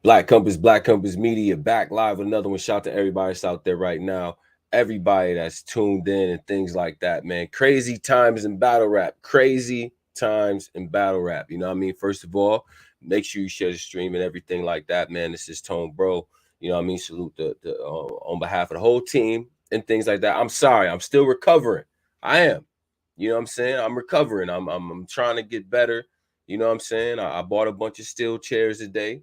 Black Compass Media, back live with another one. Shout out to everybody that's out there right now. Everybody that's tuned in and things like that, man. Crazy times in battle rap. Crazy times in battle rap. You know what I mean? First of all, make sure you share the stream and everything like that, man. This is Tone Bro. You know what I mean? Salute the on behalf of the whole team and things like that. I'm sorry. I'm still recovering. I am. You know what I'm saying? I'm recovering. I'm trying to get better. You know what I'm saying? I bought a bunch of steel chairs today.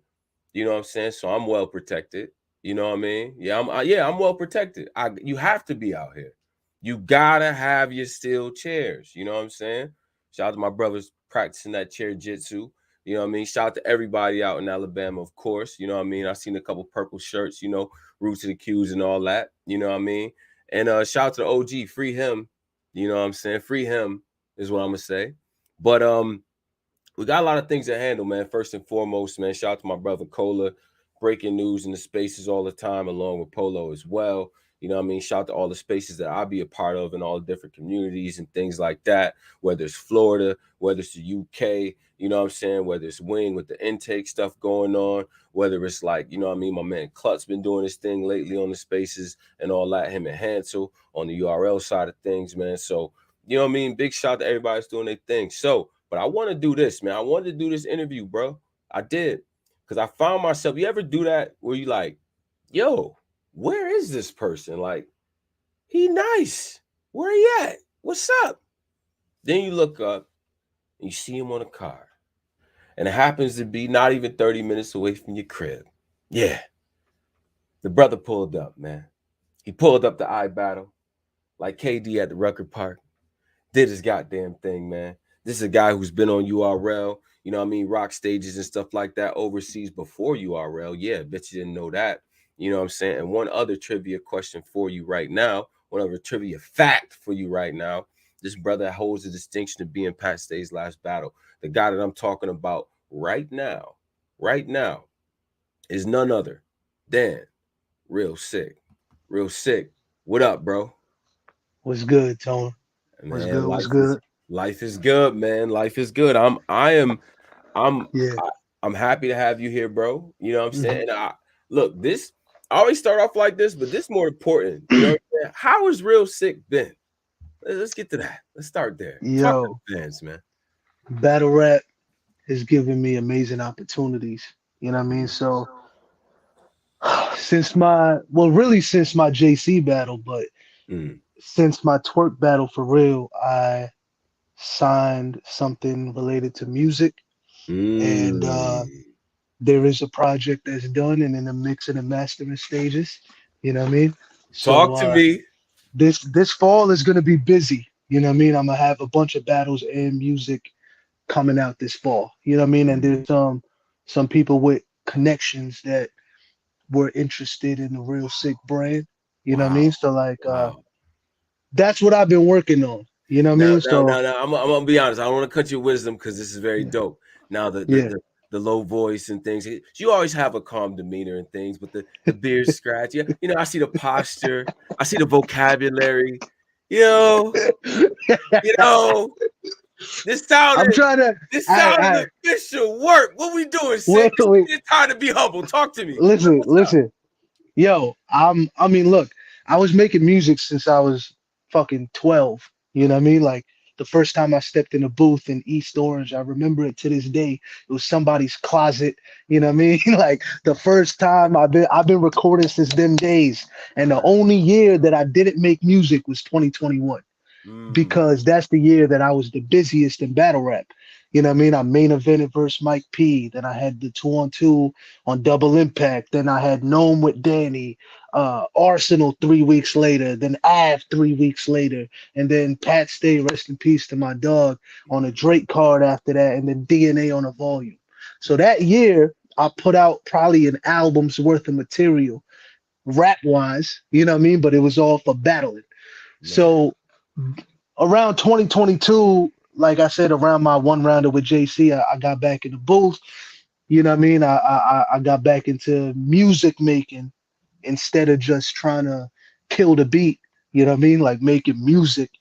You know what I'm saying? So I'm well protected. You know what I mean? I'm well protected. You have to be out here. You gotta have your steel chairs. You know what I'm saying? Shout out to my brothers practicing that chair jitsu. You know what I mean? Shout out to everybody out in Alabama, of course. You know what I mean? I've seen a couple purple shirts, Roots to the Q's and all that. You know what I mean? And shout out to the OG, free him. You know what I'm saying? Free him is what I'm gonna say. But we got a lot of things to handle, man. First and foremost, man, shout out to my brother Cola, breaking news in the spaces all the time, along with Polo as well. You know what I mean? Shout out to all the spaces that I'll be a part of in all the different communities and things like that, whether it's Florida, whether it's the UK, you know what I'm saying? Whether it's Wing with the intake stuff going on, whether it's like, you know what I mean? My man Klutz been doing his thing lately on the spaces and all that, him and Hansel on the URL side of things, man. So, you know what I mean? Big shout out to everybody that's doing their thing. So, but I want to do this, man. I wanted to do this interview, bro. I did. Because I found myself, you ever do that where you like, yo, where is this person? Like, he nice. Where he at? What's up? Then you look up and you see him on a car. And it happens to be not even 30 minutes away from your crib. Yeah. The brother pulled up, man. He pulled up the iBattle like KD at the Rucker Park. Did his goddamn thing, man. This is a guy who's been on URL, you know what I mean, rock stages and stuff like that overseas before URL. Yeah, bet you didn't know that. You know what I'm saying? And one other trivia question for you right now, one other trivia fact for you right now. This brother holds the distinction of being Pat Stay's last battle. The guy that I'm talking about right now, is none other than Real Sikh. Real Sikh. What up, bro? What's good, Tone? What's Man, good? What's good? life is good, man. Life is good. I'm Yeah. I, I'm happy to have you here, bro. You know what I'm Mhm. saying? Look, this I always start off like this, but this more important. You know what I'm saying? How has Real Sick been? Let's get to that. Let's start there. Talk to Yo, the fans, man. battle rap has given me amazing opportunities. You know what I mean? Mm, So since my JC battle, but mm, since my twerk battle for real, I signed something related to music, and mm. there is a project that's done and in the mix and the mastering stages. You know what I mean? So Talk to me. this fall is gonna be busy. You know what I mean? I'm gonna have a bunch of battles and music coming out this fall. You know what I mean? And there's Mm, some people with connections that were interested in the Real Sick brand. You know what I mean? wow. So like Wow. that's what I've been working on. You know what I Now, mean? now, So now, now, I'm gonna be honest. I don't want to cut your wisdom because this is very yeah, dope. Now, yeah. the low voice and things. You always have a calm demeanor and things, but the beard scratch. Yeah, I see the posture. I see the vocabulary. You know, you know. This I'm sounded trying to this sounded I official work. What we doing, Sid? wait, wait, It's time to be humble. Talk to me. listen, What's up? listen. Yo, I mean, look, I was making music since I was fucking 12. You know what I mean? Like the first time I stepped in a booth in East Orange, I remember it to this day. It was somebody's closet. You know what I mean? Like the first time I've been recording since them days. And the Right. only year that I didn't make music was 2021 Mm. because that's the year that I was the busiest in battle rap. You know what I mean? I main evented versus Mike P. Then I had the 2-on-2 on Double Impact. Then I had Gnome with Danny, Arsenal 3 weeks later. Then Av 3 weeks later. And then Pat Stay, rest in peace to my dog, on a Drake card after that. And then DNA on a volume. So that year, I put out probably an album's worth of material, rap wise, you know what I mean? But it was all for battling. Man. So around 2022, like I said, around my one rounder with JC, I got back in the booth. You know what I mean? I got back into music making instead of just trying to kill the beat. You know what I mean? Like making music.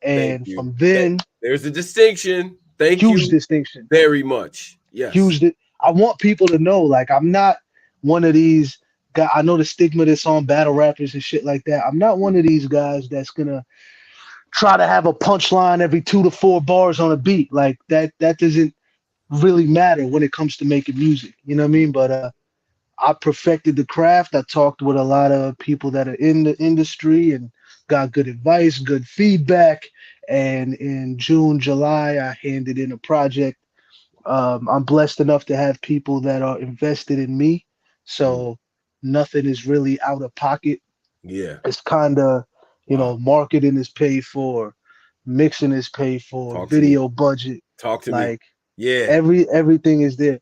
Thank And you. from then, There's a distinction. Thank huge you distinction. very much. Yes. Huge. I want people to know, like, I'm not. one of these guys. I know the stigma that's on battle rappers and shit like that. I'm not one of these guys that's gonna try to have a punchline every 2 to 4 bars on a beat. Like that doesn't really matter when it comes to making music. You know what I mean? But I perfected the craft. I talked with a lot of people that are in the industry and got good advice, good feedback. And in June, July, I handed in a project. I'm blessed enough to have people that are invested in me. Mm. So nothing is really out of pocket. Yeah. It's kind of, Wow. marketing is paid for, mixing is paid for, Talk to me. video budget. Talk to me. Like Yeah. everything is there.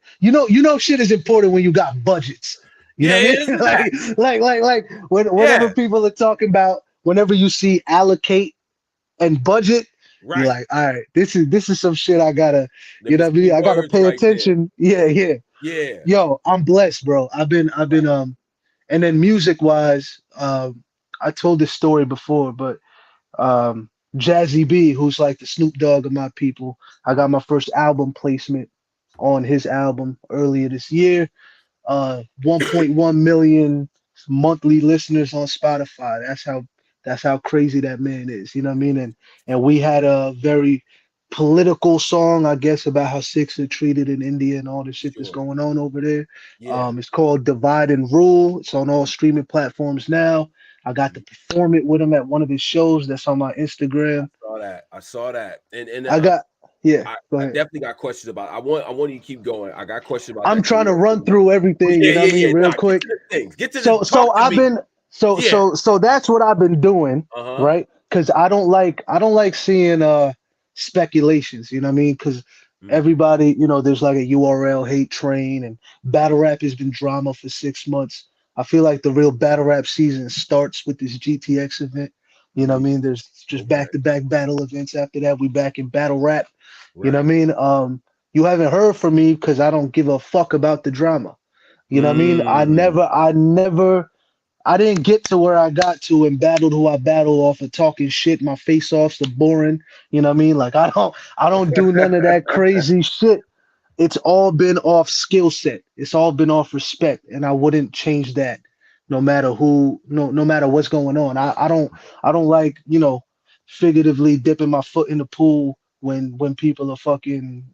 Shit is important when you got budgets. You know Yeah, what I mean? isn't that? like whenever Yeah. people are talking about, whenever you see allocate and budget, you're Right. like, all right, this is some shit I gotta, Them is what I mean? key I gotta words pay right there. attention. Yeah, yeah. Yeah. Yo, I'm blessed, bro. I've been and then music wise, I told this story before, but Jazzy B, who's like the Snoop Dogg of my people, I got my first album placement on his album earlier this year. 1.1 million monthly listeners on Spotify. That's how crazy that man is. You know what I mean? And we had a very political song, I guess, about how Sikhs are treated in India and all the shit that's Sure. going on over there. Yeah. It's called Divide and Rule. It's on all streaming platforms now. I got to Mhm. perform it with him at one of his shows that's on my I Instagram. saw that. I saw that. And I got, yeah, go I ahead. definitely got questions about. I want you to keep going. I got questions about I'm that too. trying to run through Oh, everything, yeah, you know yeah, what I mean, yeah. real Nah, get quick. to the things. Get to the So talk so to I've me. been so Yeah. so so that's what I've been doing, Uh-huh. right? Because I don't like seeing speculations, you know what I mean? Because Mm. everybody, there's like a URL hate train, and battle rap has been drama for 6 months. I feel like the real battle rap season starts with this GTX event. You know what Mm. I mean? There's just Okay. back-to-back battle events after that. We back in battle rap. You know what Right. I mean? You haven't heard from me because I don't give a fuck about the drama. You know what I mean? Mm. I didn't get to where I got to and battled who I battled off of talking shit. My face offs are boring. You know what I mean? Like I don't do none of that crazy shit. It's all been off skill set. It's all been off respect, and I wouldn't change that, no matter who, no matter what's going on. I don't like figuratively dipping my foot in the pool when people are fucking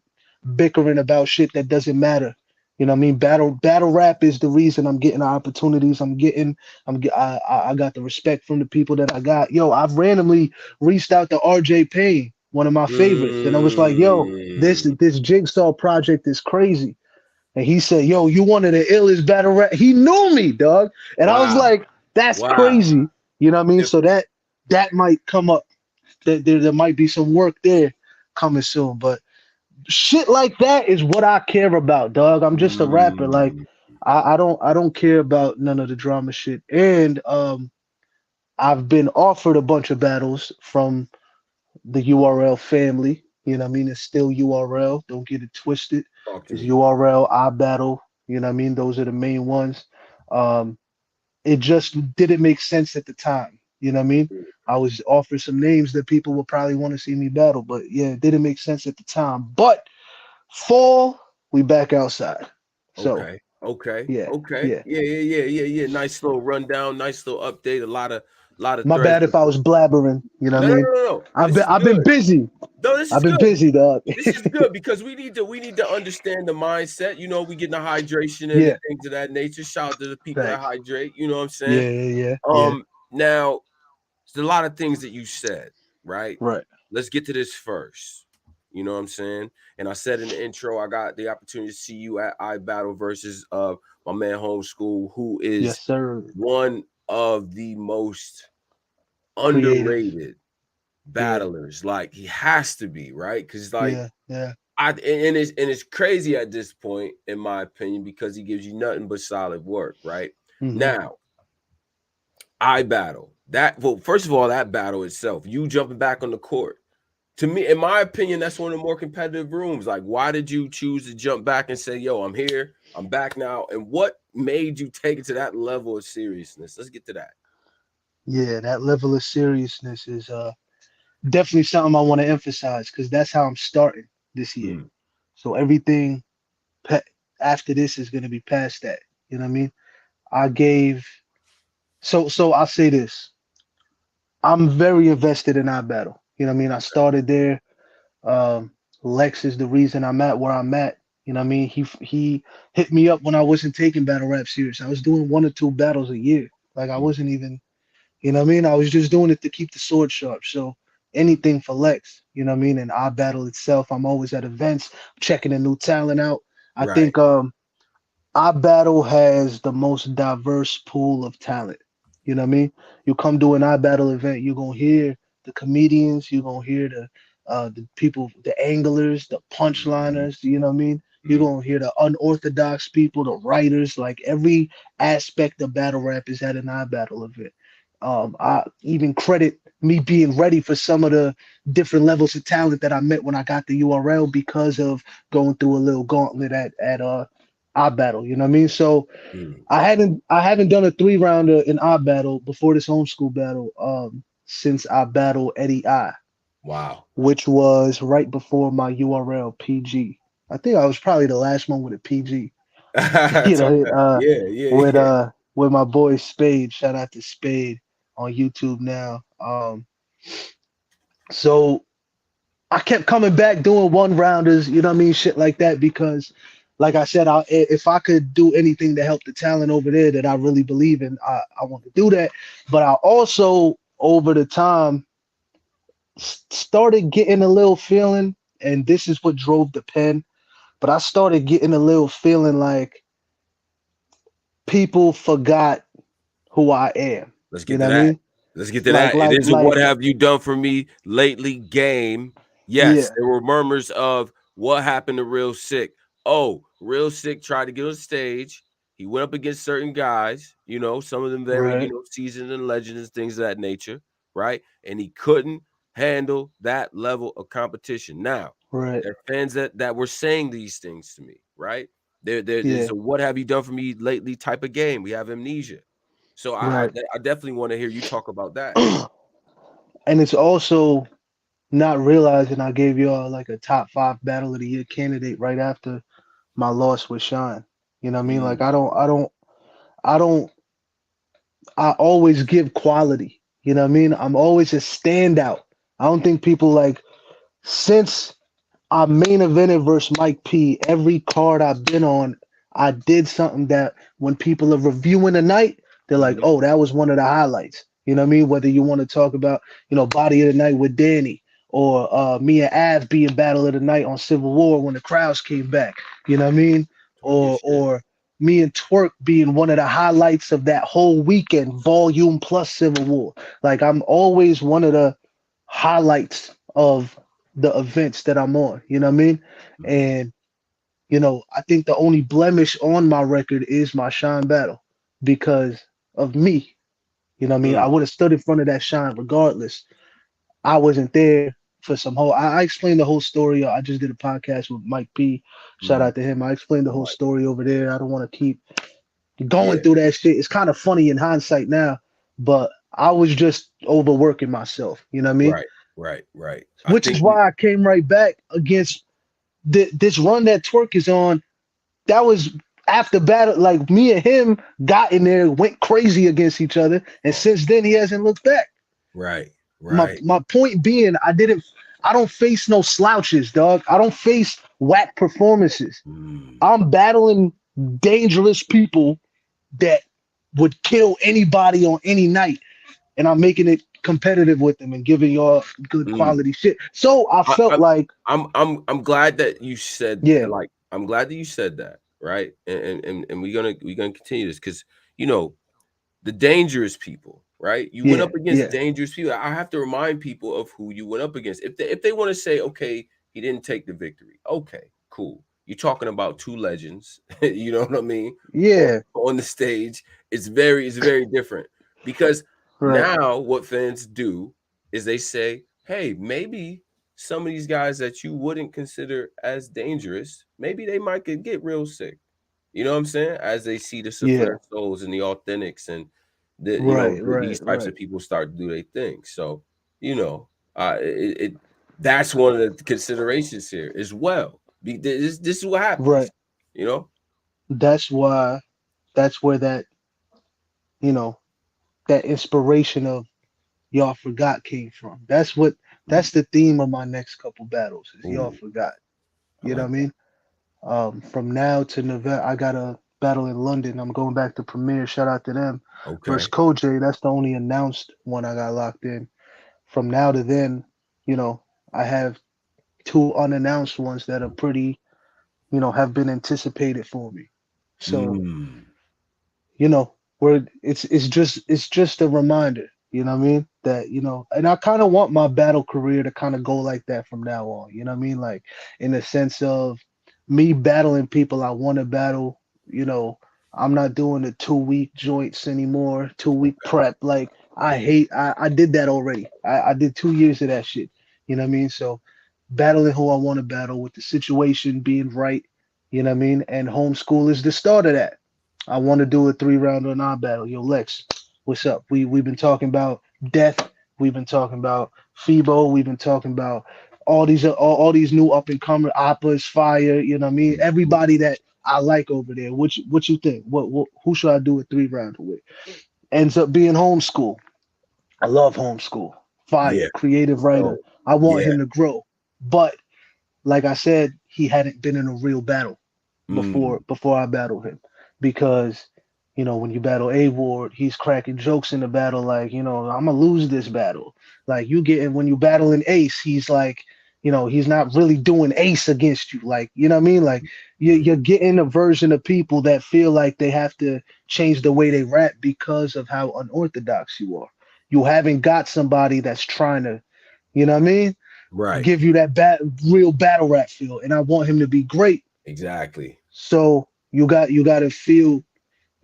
bickering about shit that doesn't matter. You know what I mean? Battle rap is the reason I'm getting the opportunities I'm getting. I got the respect from the people that I got. Yo, I've randomly reached out to RJ Payne, one of my favorites, and I was like, yo, this Mm. this Jigsaw project is crazy. And he said, yo, you one of the illest battle rap. He knew me, dog. And I was Wow. like, that's Wow. crazy. You know what I mean? If So that might come up. There might be some work there coming soon. But shit like that is what I care about, dog. I'm just a rapper. Like mm. I don't care about none of the drama shit. And I've been offered a bunch of battles from the URL family. You know what I mean? It's still URL. Don't get it twisted. Talk to It's me. URL, iBattle. You know what I mean? Those are the main ones. Um, it just didn't make sense at the time. You know what I mean? I was offered some names that people would probably want to see me battle, but yeah, it didn't make sense at the time. But fall, we back outside. So Okay. Okay. yeah, Okay. yeah. Yeah, yeah, yeah, yeah, yeah. Nice little rundown, nice little update. A lot of My threads. bad if I was blabbering. You know what No, I no, mean? no, no, no. I've This been is I've been good. busy. No, this I've is been good. busy, dog. This is good because we need to understand the mindset. We get the hydration and the Yeah, things of that nature. Shout out to the people that thanks. hydrate. You know what I'm saying? Yeah, yeah, yeah, yeah. Now there's a lot of things that you said, right? Right. Let's get to this first. You know what I'm saying? And I said in the intro, I got the opportunity to see you at iBattle versus my man Homeschool, who is Yes, sir. one of the most Creative. underrated Yeah, battlers. Like he has to be, right? Because like yeah, yeah. it's crazy at this point, in my opinion, because he gives you nothing but solid work, right? Hmm. Now, I battle that. Well, first of all, that battle itself, you jumping back on the court. To me, in my opinion, that's one of the more competitive rooms. Like, why did you choose to jump back and say, "Yo, I'm here, I'm back now"? And what made you take it to that level of seriousness? Let's get to that. Yeah, that level of seriousness is definitely something I want to emphasize because that's how I'm starting this year. Mm, So everything pa- after this is going to be past that. You know what I mean? I gave so I'll say this. I'm very invested in iBattle. You know what I mean? I started there. Um, Lex is the reason I'm at where I'm at. You know what I mean? He hit me up when I wasn't taking battle rap serious. I was doing 1 or 2 battles a year. Like I Mm. wasn't even, you know what I mean? I was just doing it to keep the sword sharp. So anything for Lex, you know what I mean? And iBattle itself, I'm always at events, checking a new talent out. I Right. think our battle has the most diverse pool of talent. You know what I mean? You come to an iBattle event, you're gonna hear the comedians, you're gonna hear the people, the anglers, the Mm-hmm. punchliners, you know what I mean? You're Mm-hmm. gonna hear the unorthodox people, the writers, like every aspect of battle rap is at an iBattle event. I even credit me being ready for some of the different levels of talent that I met when I got the URL because of going through a little gauntlet at iBattle. You know what I mean? So Mm. I haven't done a 3 rounder in iBattle before this homeschool battle since I battled Eddie I, Wow. which was right before my URL PG. I think I was probably the last one with a PG. You Talk know, about it. Yeah, yeah, with yeah. my boy Spade. Shout out to Spade on YouTube now. So I kept coming back doing 1 rounders, you know what I mean, shit like that, because, like I said, if I could do anything to help the talent over there that I really believe in, I want to do that. But I also, over the time, started getting a little feeling, and this is what drove the pen. But I started getting a little feeling like people forgot who I am. Let's You get know to what I that. mean? Let's get to Like, that. It like, is a like, what have you done for me lately game. Yes, yeah, there were murmurs of what happened to Real Sick. Oh, Real Sick tried to get on stage. He went up against certain guys, some of them very, right, seasoned and legends, things of that nature, right? And he couldn't handle that level of competition. Now, right, there are fans that were saying these things to me, right? There's yeah, a what have you done for me lately type of game. We have amnesia. So right. I definitely want to hear you talk about that. And it's also not realizing I gave y'all like a top 5 battle of the year candidate right after my loss with Sean. You know what I mean? Like Mm, I don't I always give quality. You know what I mean? I'm always a standout. I don't think people like since I main evented versus Mike P, every card I've been on, I did something that when people are reviewing the night, they're like, mhm, oh, that was one of the highlights. You know what I mean? Whether you want to talk about, Body of the Night with Danny or me and Av being Battle of the Night on Civil War when the crowds came back. You know what I mean? talk your shit. Or me and Twerk being one of the highlights of that whole weekend, volume plus Civil War. Like I'm always one of the highlights of the events that I'm on. You know what I mean? Mhm, And I think the only blemish on my record is my Shine battle because of me. You know what I mean? I mm, would have stood in front of that Shine regardless. I wasn't there for some whole. I explained the whole story. I just did a podcast with Mike P. Shout mhm. out to him. I explained the whole Right. story over there. I don't want to keep going Yeah. through that shit. It's kind of funny in hindsight now, but I was just overworking myself. You know what I mean? Right. Right. Right. I Which think is we. why I came right back against this run that Twerk is on. That was after battle. Like me and him got in there, went crazy against each other, and Oh, since then he hasn't looked back. right. My Right. my point being, I don't face no slouches, dog. I don't face whack performances. Mm, I'm battling dangerous people that would kill anybody on any night, and I'm making it competitive with them and giving y'all good mm. quality shit. So I I, felt I'm like, I'm glad that you said yeah, like I'm glad that you said that, right? And we're gonna continue this because you know the dangerous people, right? You went yeah, up against yeah, dangerous people. I have to remind people of who you went up against. If they want to say, okay, he didn't take the victory, okay, cool. You're talking about two legends, you know what I mean? On, yeah, on the stage, it's very different because right, now what fans do is they say, hey, maybe some of these guys that you wouldn't consider as dangerous, maybe they might could get real sick. You know what I'm saying? As they see the yeah, Flare Souls and the Authentics and right, right, these types right, of people start to do their thing. So, you know, it that's one of the considerations here as well. This is what happens, right. you know? That's why. that's where that, you know, that inspiration of y'all forgot came from. That's the theme of my next couple battles is y'all Ooh, forgot. I You know what like I that. mean? From now to November, I got a battle in London. I'm going back to Premiere. Shout out to them. Versus Okay. Koj. That's the only announced one I got locked in. From now to then, you know, I have two unannounced ones that are pretty, have been anticipated for me. So, Mm. where it's just a reminder, you know what I mean? That, and I kind of want my battle career to kind of go like that from now on, you know what I mean? Like in the sense of me battling people I want to battle, you know, I'm not doing the 2 week joints anymore, 2 week prep. Like I did that already. I did 2 years of that shit. You know what I mean? So battling who I want to battle with the situation being right, you know what I mean? And homeschool is the start of that. I want to do a 3 round or non battle. Yo, Lex, what's up? We've been talking about death. We've been talking about Febo. We've been talking about all these new up and coming Oppas, Fire. You know what I mean? Everybody that I like over there. What you think? What who should I do a 3 round with? Ends up being homeschool. I love homeschool. Yeah. Fire, creative writer. So I want yeah. him to grow. But like I said, he hadn't been in a real battle Mm. before I battled him because when you battle A Ward, he's cracking jokes in the battle like I'm gonna lose this battle. Like you getting when you battle an Ace, he's like he's not really doing Ace against you. Like you know what I mean? Like you're getting a version of people that feel like they have to change the way they rap because of how unorthodox you are. You haven't got somebody that's trying to, you know what I mean, Right. give you that real battle rap feel. And I want him to be great. Exactly. So you got to feel,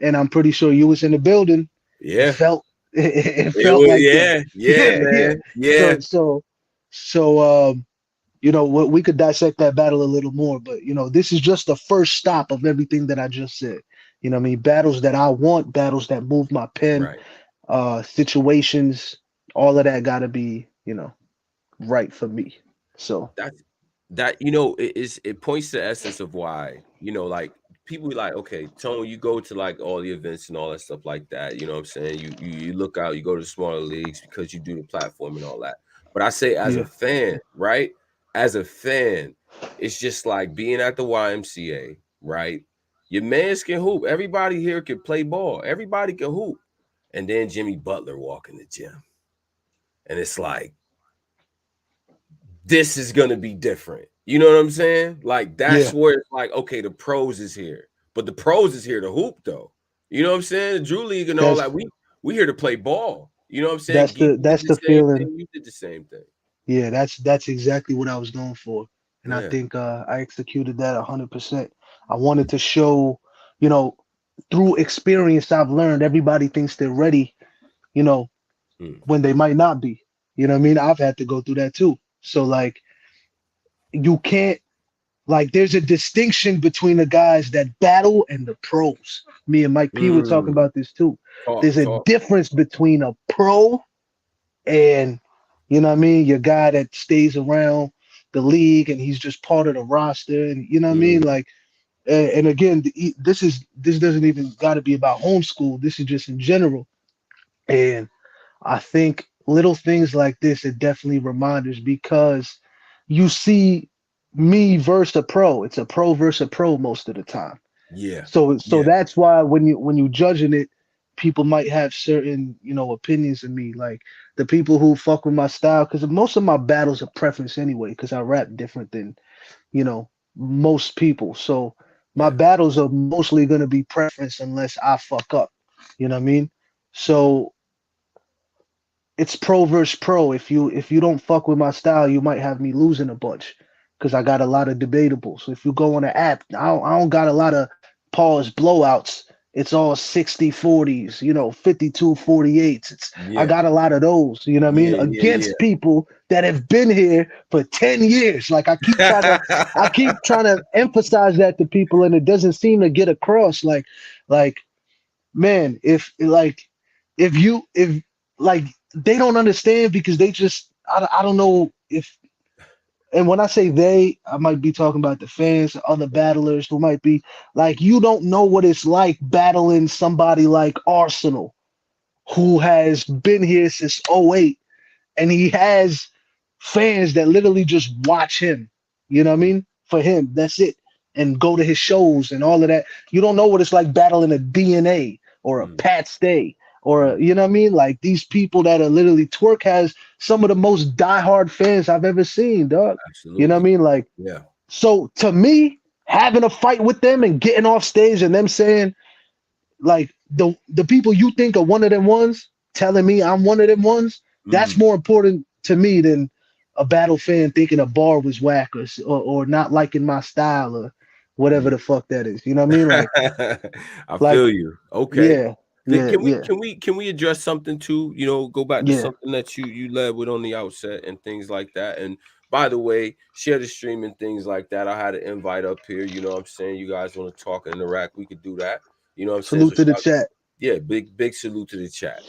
and I'm pretty sure you was in the building. It Yeah. felt it It felt was, like that. yeah. Yeah, Yeah, yeah. man. Yeah. So we could dissect that battle a little more, but this is just the first stop of everything that I just said. You know what I mean? Battles that I want, battles that move my pen, Right. situations, all of that got to be, right for me. So, That's that it points to the essence of why, like people be like, okay, Tone, you go to like all the events and all that stuff like that. You know what I'm saying? You look out, you go to the smaller leagues because you do the platform and all that. But I say as a yeah. fan, right? As a fan, it's just like being at the YMCA, right? Your mans can hoop. Everybody here can play ball. Everybody can hoop. And then Jimmy Butler walk in the gym. And it's like, this is gonna be different. You know what I'm saying? Like that's Yeah. where it's like, okay, the pros is here, but the pros is here to hoop though. You know what I'm saying? The Drew League and all That's that. We here to play ball. You know what I'm saying? that's Geek the did that's the the same feeling. thing. You did the same thing. Yeah, that's exactly what I was going for. And I Yeah. think I executed that 100%. I wanted to show, you know, through experience I've learned everybody thinks they're ready, you know, Mm. when they might not be. You know what I mean? I've had to go through that too. So like you can't like there's a distinction between the guys that battle and the pros. Me and Mike P were talking Mm. about this too. Talk, There's a talk. difference between a pro and what I mean, your guy that stays around the league and he's just part of the roster, and what I mean, Mm. like, and again, this doesn't even got to be about homeschool. This is just in general, and I think little things like this are definitely reminders because you see me versus a pro. It's a pro versus a pro most of the time. Yeah. So Yeah. that's why when you judging it, people might have certain opinions of me. Like the people who fuck with my style, because most of my battles are preference anyway, because I rap different than most people. So my Yeah. battles are mostly gonna be preference unless I fuck up. You know what I mean? So it's pro versus pro. If you don't fuck with my style, you might have me losing a bunch because I got a lot of debatable. So if you go on the app, I don't got a lot of pause blowouts. It's all 60-40s, 52-48s. I Yeah. got a lot of those, you know what I mean, Yeah. Yeah. against people that have been here for 10 years. Like I keep trying to emphasize that to people and it doesn't seem to get across. Like man, if like they don't understand because they just I don't know if And when I say they, I might be talking about the fans, other battlers who might be like, you don't know what it's like battling somebody like Arsenal, who has been here since '08, and he has fans that literally just watch him. You know what I mean? For him, that's it. And go to his shows and all of that. You don't know what it's like battling a DNA or a Mm, Pat Stay or mm, you know what I mean? Like these people that are literally Twerk has some of the most diehard fans I've ever seen, dog. You know what I absolutely. mean? Like Yeah. so to me, having a fight with them and getting off stage and them saying like the people you think are one of them ones telling me I'm one of them ones, that's Mm. more important to me than a battle fan thinking a bar was whack or not liking my style or whatever Mm. the fuck that is. You know what I mean? I Like feel you. Okay. yeah, yeah, Can we yeah, address something too? You know, go back to yeah. something that you led with on the outset and things like that. And by the way, share the stream and things like that. I had an invite up here. You know what I'm saying? You guys want to talk and interact, we could do that. You know what I'm saying? So Salute to the shout, chat. yeah, big salute to the chat.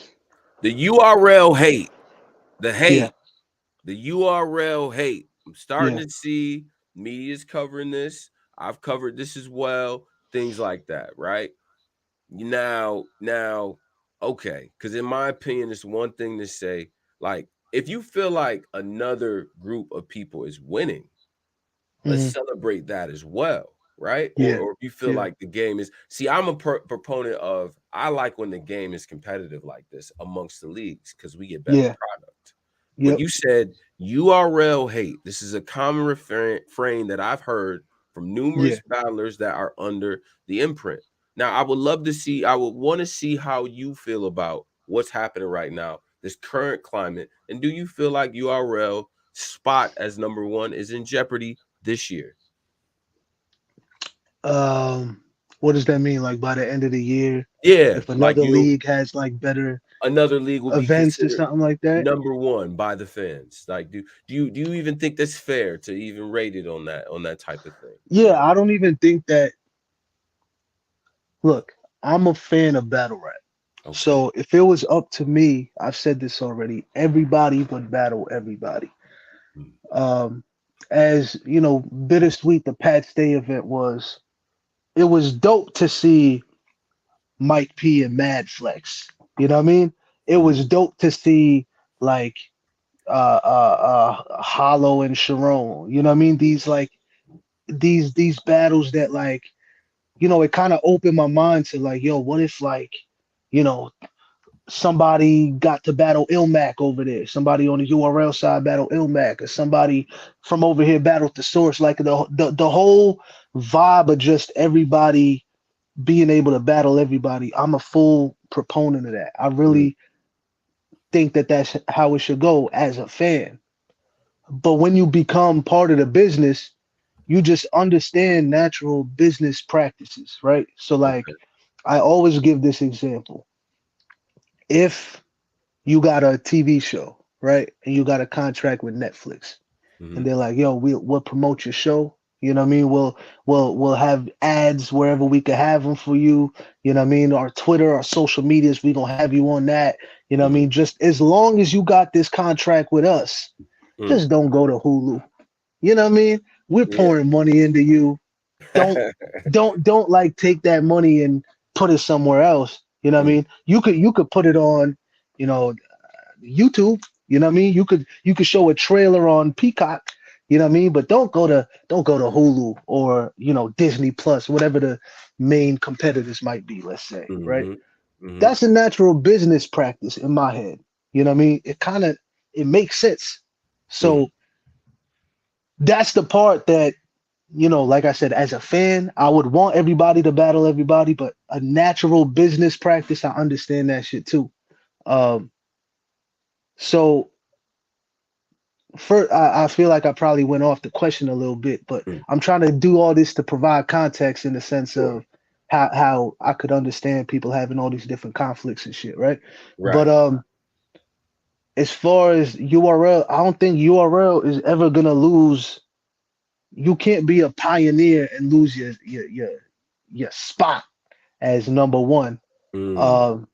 The URL hate, the Yeah, hate, the URL hate. I'm starting yeah. to see media's covering this. I've covered this as well. Things like that, right? Now, okay, because in my opinion, it's one thing to say, like, if you feel like another group of people is winning, let's Hmm. celebrate that as well, right? Yeah, Or if you feel yeah, like the game is, see, I'm a proponent of, I like when the game is competitive like this amongst the leagues because we get better yeah. product. But Yep. you said URL hate. This is a common refrain that I've heard from Yeah. numerous battlers that are under the imprint. Now, I would love to see, I would want to see how you feel about what's happening right now, this current climate. And do you feel like URL spot as number one is in jeopardy this year? Um, what does that mean? Like by the end of the year, Yeah, if like another you, league has like better another league will be events or considered something like that? number one by the fans. Like, do you even think that's fair to even rate it on that type of thing? You Yeah, know? I don't even think that. Look, I'm a fan of battle rap. Okay. So if it was up to me, I've said this already, everybody would battle everybody. Mm, Um, as you know, bittersweet the Pat Stay event was, it was dope to see Mike P and Mad Flex. You know what I mean? It mhm, was dope to see like Hollow and Sharon. You know what I mean? These like these battles that like, you know, it kind of opened my mind to like, yo, what if like, you know, somebody got to battle Ilmac over there, somebody on the URL side battle Ilmac, or somebody from over here battled the source. Like the whole vibe of just everybody being able to battle everybody. I'm a full proponent of that. I mm, really think that that's how it should go as a fan. But when you become part of the business, you just understand natural business practices, right? So like okay. I always give this example. If you got a TV show, right? And you got a contract with Netflix, and Mhm, they're like, "Yo, we'll promote your show." You know what I mean? We'll have ads wherever we can have them for you. You know what I mean? Our Twitter, our social medias, we gonna have you on that. You know what I mhm, mean? Just as long as you got this contract with us, mm. just don't go to Hulu. You know what I mean? We're Yeah. pouring money into you. Don't don't like take that money and put it somewhere else. You know what I Mm, mean? You could put it on, you know, YouTube. You know what I mean? You could show a trailer on Peacock. You know what I mean? But don't go to Hulu or Disney Plus, whatever the main competitors might be. Let's say, right? mhm, mhm, That's a natural business practice in my head. You know what I mean? It makes sense. mhm, So that's the part that like I said, as a fan, I would want everybody to battle everybody, but a natural business practice, I understand that shit too. Um, so I feel like I probably went off the question a little bit, but mm. I'm trying to do all this to provide context in the sense Sure. of how I could understand people having all these different conflicts and shit, right? But Right. as far as URL, I don't think URL is ever gonna lose. You can't be a pioneer and lose your spot as number one. Mm, Um,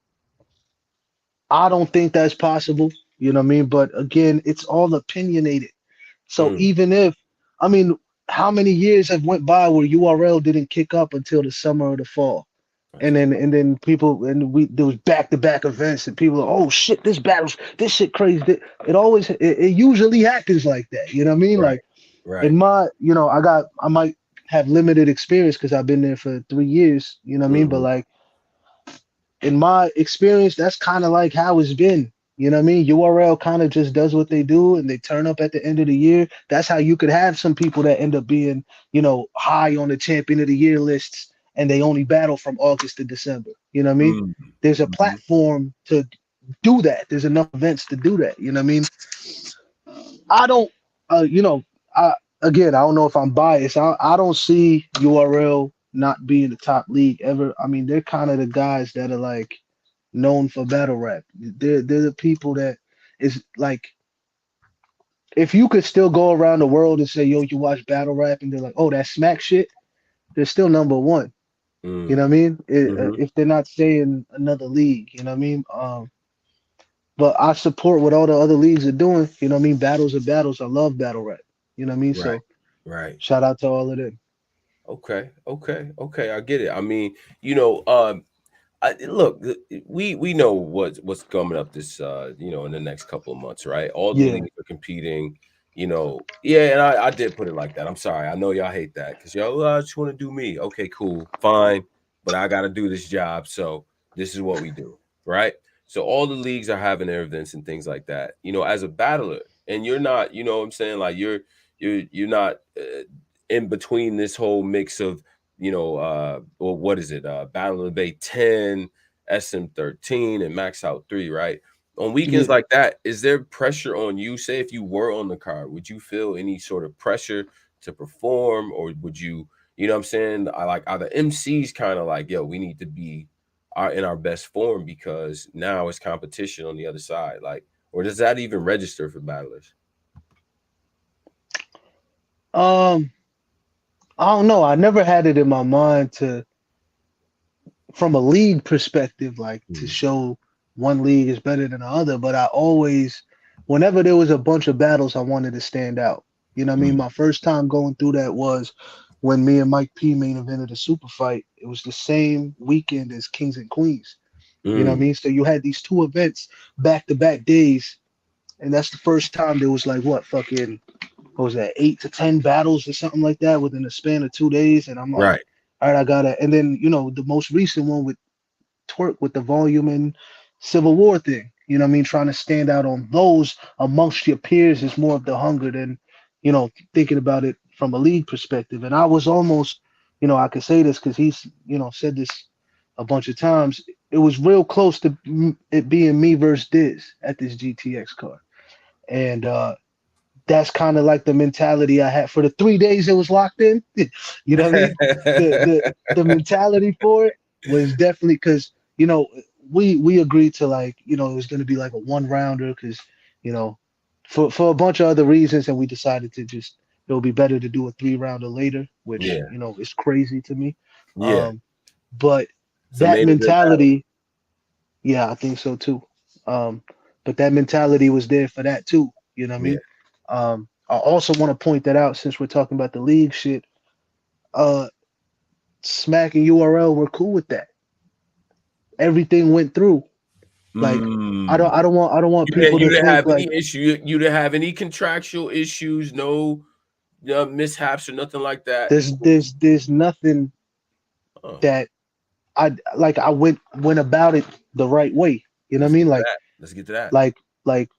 I don't think that's possible. You know what I mean? But again, it's all opinionated. So even if, I mean, how many years have went by where URL didn't kick up until the summer or the fall? That's And then people, and we there was back to back events and people are, oh shit, this shit crazy. It always it usually happens like that. You know what I mean? right. Like Right. in my, I might have limited experience because I've been there for 3 years, you know what I mean? But Hmm. like in my experience, that's kind of like how it's been. You know what I mean? URL kind of just does what they do and they turn up at the end of the year. That's how you could have some people that end up being, high on the champion of the year lists and they only battle from August to December. You know what I mean? There's a Hmm. platform to do that. There's enough events to do that. You know what I mean? I don't, you know, I again, I don't know if I'm biased. I don't see URL not being the top league ever. I mean, they're kind of the guys that are like known for battle rap. They're the people that is like, if you could still go around the world and say, yo, you watch battle rap, and they're like, oh, that smack shit, they're still number one. You know what I mean? Hmm. If they're not saying another league, you know what I mean? But I support what all the other leagues are doing. You know what I mean? Battles are battles. I love battle rap. You know what I mean? Right. So Right. shout out to all of them. Okay. Okay. Okay. I get it. I mean, look, we know what's coming up this in the next couple of months, right? All the Yeah. leagues are competing, yeah, and I did put it like that. I'm sorry, I know y'all hate that because y'all just want to do me. Okay, cool, fine, but I got to do this job, so this is what we do, right? So all the leagues are having their events and things like that. As a battler, and you're not, what I'm saying, like you're not in between this whole mix of well, what is it? Battle of the Bay 10, SM13, and Max Out 3, right? On weekends Yeah. like that, is there pressure on you? Say if you were on the card, would you feel any sort of pressure to perform, or would you know what I'm saying? I like, are the MCs kind of like, yo, we need to be in our best form because now it's competition on the other side, like, or does that even register for battlers? Um, I don't know. I never had it in my mind to, from a league perspective, like to Mm, show one league is better than the other. But I always, whenever there was a bunch of battles, I wanted to stand out. You know what I mean? mm, My first time going through that was when me and Mike P main evented a super fight. It was the same weekend as Kings and Queens. You know what I mm, mean? So you had these two events back to back days. And that's the first time there was like what fucking, what was that, 8 to 10 battles or something like that within a span of 2 days. And I'm like, right. all right, I gotta. And then the most recent one with Twerk with the volume and Civil War thing. You know what I mean? Trying to stand out on those amongst your peers is more of the hunger than, thinking about it from a league perspective. And I was almost, I could say this because he's, said this a bunch of times. It was real close to it being me versus Diz at this GTX card. And that's kind of like the mentality I had for the 3 days it was locked in. You know what I mean? The mentality for it was definitely because we agreed to, like, it was going to be like a one rounder because you know for a bunch of other reasons, and we decided to just, it would be better to do a 3 rounder later, which Yeah. is crazy to me. Yeah. Um, but It's a that main event battle. mentality, yeah, I think so too. Um, but that mentality was there for that too. You know what I Yeah. mean? I also want to point that out since we're talking about the league shit. Uh, Smack and URL were cool with that. Everything went through. Like, Mm. I don't want And people you to didn't think have like any issue. You didn't have any contractual issues, no mishaps or nothing like that. there's nothing Oh, that I went about it the right way. You know what let's I get mean? to that. Let's get to that. Like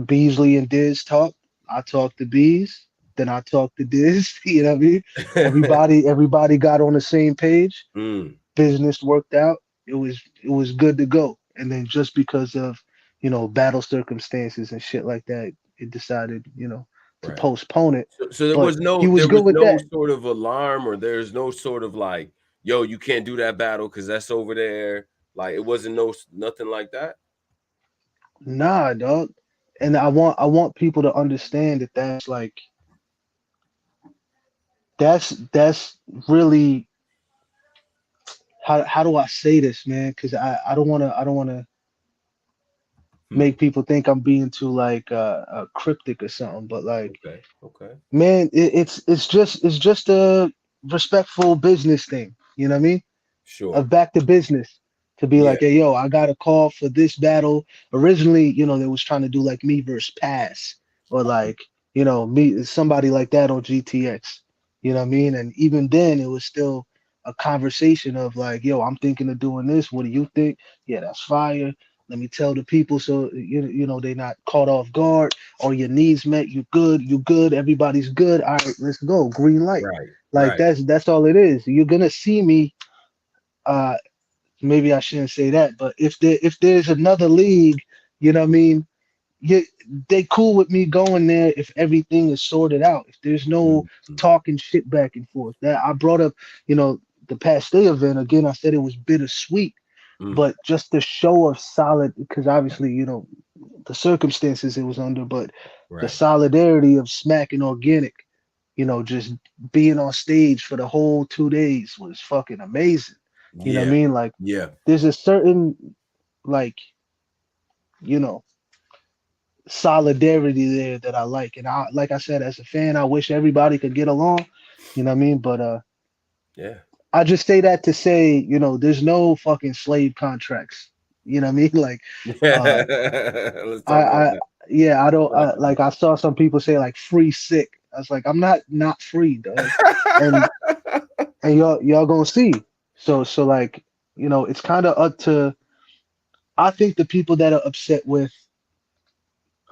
Beasley and Diz talked. I talked to Bees. Then I talked to Diz. You know what I mean? Everybody got on the same page. Mm, Business worked out. It was good to go. And then just because of battle circumstances and shit like that, it decided to right. postpone it. So there But was he no was good with that. sort of alarm, or there's no sort of like, yo, you can't do that battle because that's over there. Like it wasn't nothing like that. Nah, dog. And I want people to understand that that's like that's really, how do I say this, man? Because I don't want to Hmm. make people think I'm being too like cryptic or something, but like, Okay. Okay. man, it's just a respectful business thing. You know what I mean? Sure. Of back to business to be Yeah. like, hey, yo, I got a call for this battle. Originally, they was trying to do like me versus Pass or like, me, somebody like that on GTX. You know what I mean? And even then, it was still a conversation of like, yo, I'm thinking of doing this. What do you think? Yeah, that's fire. Let me tell the people so they not caught off guard. All your needs met. You good. Everybody's good. All right, let's go. Green light. Right. Like Right. that's all it is. You're gonna see me uh maybe I shouldn't say that, but if there's another league, you know what I mean, you they cool with me going there if everything is sorted out. If there's no Mm-hmm. talking shit back and forth. That I brought up, the past day event again, I said it was bittersweet, Mm. but just the show of solid because obviously, the circumstances it was under, but the Right. solidarity of Smack and Organic, just being on stage for the whole 2 days was fucking amazing. You know what I Yeah. mean? Like Yeah. there's a certain like you know solidarity there that I like, and I like I said as a fan, I wish everybody could get along. You know what I mean? But Yeah. I just say that to say, there's no fucking slave contracts. You know what I mean? Like, uh, Let's talk about I that. yeah, I don't Right. like I saw some people say like free sick. I was like, I'm not free, dog, and y'all gonna see. So like, it's kind of up to I think the people that are upset with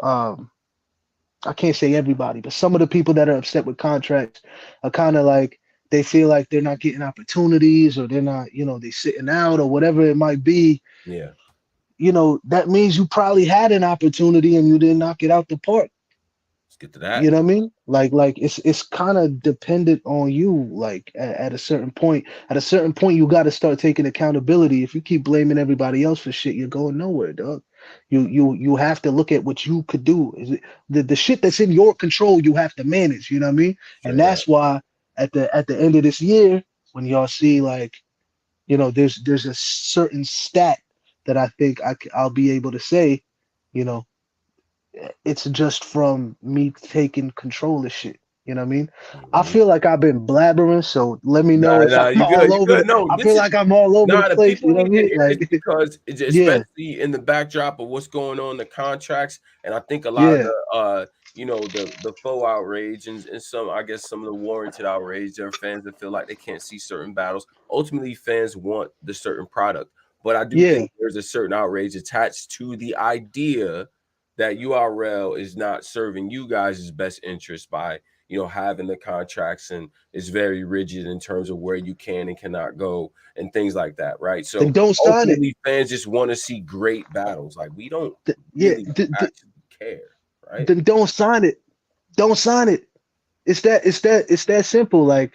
um I can't say everybody, but some of the people that are upset with contracts are kind of like they feel like they're not getting opportunities or they're not, they sitting out or whatever it might be. Yeah. That means you probably had an opportunity and you didn't knock it out the park. Let's get to You that. know what I mean? Like it's kind of dependent on you. Like at a certain point, you got to start taking accountability. If you keep blaming everybody else for shit, you're going nowhere, dog. You have to look at what you could do. Is it the shit that's in your control? You have to manage. You know what I mean? And Straight up. that's why at the end of this year, when y'all see like there's a certain stat that I think I'll be able to say, you know it's just from me taking control of shit. You know what I mean? I Mhm. feel like I've been blabbering, so let me know Nah, if I'm nah, you all good. You over good. the. No, I this feel is like I'm all over the nah. The place. people You know what I need to mean? hear this Like, because yeah, especially in the backdrop of what's going on in the contracts, and I think a lot of yeah, the the faux outrage and some I guess some of the warranted outrage. There are fans that feel like they can't see certain battles. Ultimately, fans want the certain product, but I do yeah. think there's a certain outrage attached to the idea that URL is not serving you guys' best interest by having the contracts and it's very rigid in terms of where you can and cannot go and things like that, right? Then So don't sign it. ultimately, fans just want to see great battles. Like we don't Yeah, really actually care, right? then don't sign it. Don't sign it. It's that simple. Like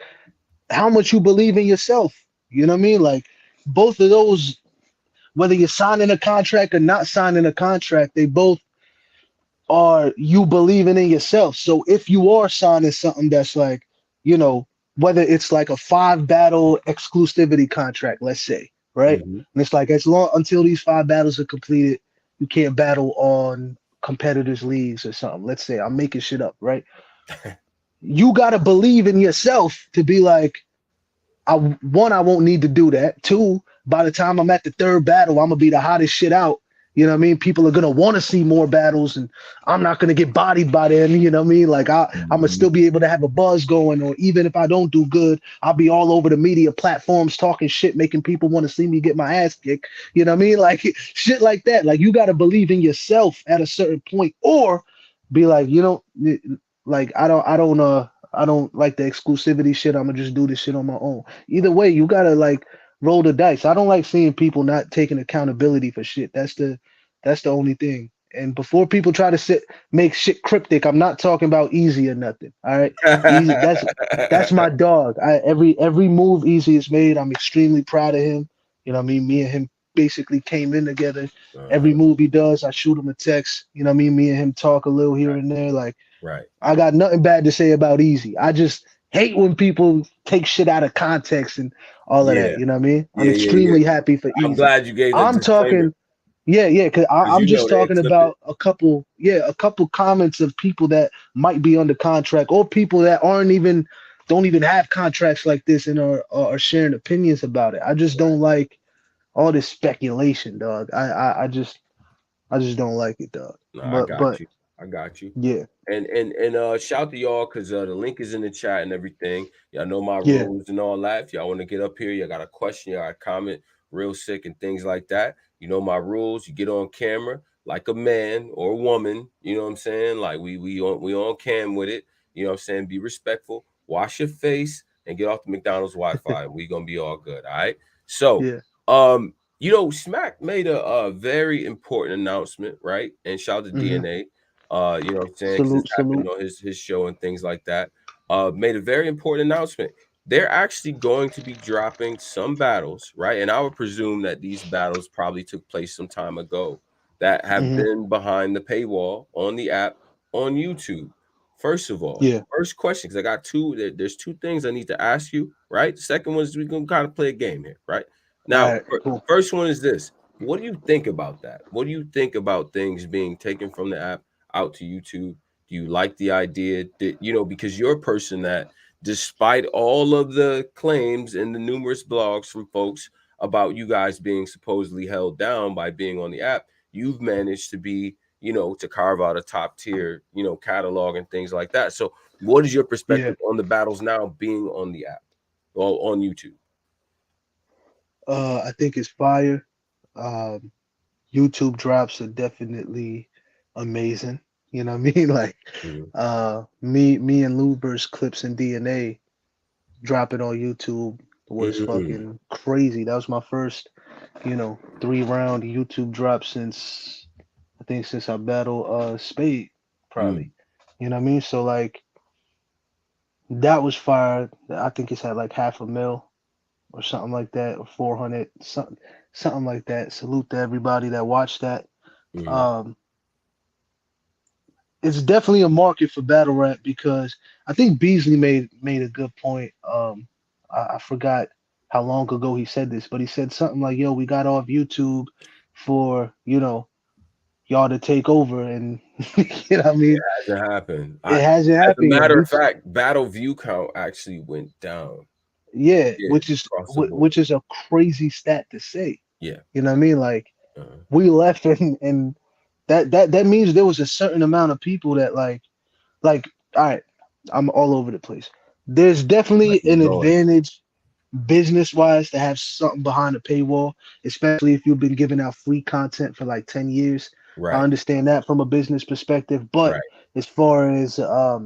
how much you believe in yourself. You know what I mean? Like both of those, whether you're signing a contract or not signing a contract, they both are you believing in yourself. So if you are signing something that's like, you know, whether it's like a 5 battle exclusivity contract, let's say, right? Hmm. And it's like as long until these 5 battles are completed, you can't battle on competitors' leagues or something. Let's say I'm making shit up, right? You gotta believe in yourself to be like, I won't need to do that. Two, by the time I'm at the 3rd battle, I'm gonna be the hottest shit out. You know what I mean? People are gonna want to see more battles, and I'm not gonna get bodied by them. You know what I mean? Like I'm gonna Hmm. still be able to have a buzz going, or even if I don't do good, I'll be all over the media platforms talking shit, making people want to see me get my ass kicked. You know what I mean? Like shit like that. Like you gotta believe in yourself at a certain point, or be like, like I don't like the exclusivity shit. I'm gonna just do this shit on my own. Either way, you gotta like roll the dice. I don't like seeing people not taking accountability for shit. That's the only thing. And before people try to make shit cryptic, I'm not talking about Easy or nothing. All right, Easy. That's my dog. Every move Easy has made, I'm extremely proud of him. You know what I mean? Me and him basically came in together. Every Uh-huh. move he does, I shoot him a text. You know what I mean? Me and him talk a little here and there. Like Right. I got nothing bad to say about Easy. I just hate when people take shit out of context and all of that. Yeah. You know what I mean? I'm Yeah. Yeah. Yeah. extremely happy for I'm Easy. glad you gave that I'm disclaimer. talking. Yeah, because Because I'm you just know they talking took it. about a couple comments of people that might be under contract or people that don't even have contracts like this and are sharing opinions about it. I just don't like all this speculation, dog. I just don't like it, dog. No, I got But you. I got you. yeah, And shout to y'all because the link is in the chat and everything. Y'all know my yeah, rules and all that. If y'all want to get up here, y'all got a question, y'all got a comment, real sick and things like that. You know my rules. You get on camera like a man or a woman. You know what I'm saying? Like we on cam with it. You know what I'm saying? Be respectful. Wash your face and get off the McDonald's Wi-Fi. We gonna be all good. All right. So yeah. Smack made a very important announcement, right? And shout out to Hmm. DNA. You know what I'm saying? Because this Salute, happened salute. on his show and things like that. Made a very important announcement. They're actually going to be dropping some battles, right? And I would presume that these battles probably took place some time ago that have Hmm. been behind the paywall on the app on YouTube. First of all, Yeah. first question, because I got two. There's two things I need to ask you, right? The second one is we're gonna kind of play a game here, right? All Now, right. Cool. first one is this. What do you think about that? What do you think about things being taken from the app out to YouTube? Do you like the idea that, because you're a person that, despite all of the claims and the numerous blogs from folks about you guys being supposedly held down by being on the app, you've managed to be, to carve out a top tier, catalog and things like that. So, what is your Yeah. perspective on the battles now being on the app or on YouTube? I think it's fire. Um, YouTube drops are definitely amazing. You know what I mean? Like, Mhm. me and Luber's clips and DNA dropping on YouTube was Mm, fucking crazy. That was my first, 3 round YouTube drop since I think since I battled Spade, probably. mm. You know what I mean? So like that was fire. I think it's at like half a mil or something like that, or 400, something like that. Salute to everybody that watched that. Mhm. Um, it's definitely a market for battle rap because I think Beasley made a good point. I forgot how long ago he said this, but he said something like, "Yo, we got off YouTube for y'all to take over," and you know what I mean. Hasn't happened. It hasn't As a happened yet. matter of fact, battle view count actually went down. Yeah, Yeah, across the board. which is a crazy stat to say. Yeah. You know what I mean? Like Uh-huh. we left and that means there was a certain amount of people that like all right, I'm all over the place. There's Like definitely you an going. advantage business wise to have something behind a paywall, especially if you've been giving out free content for like 10 years. I Right. understand that from a business perspective, but Right. as far as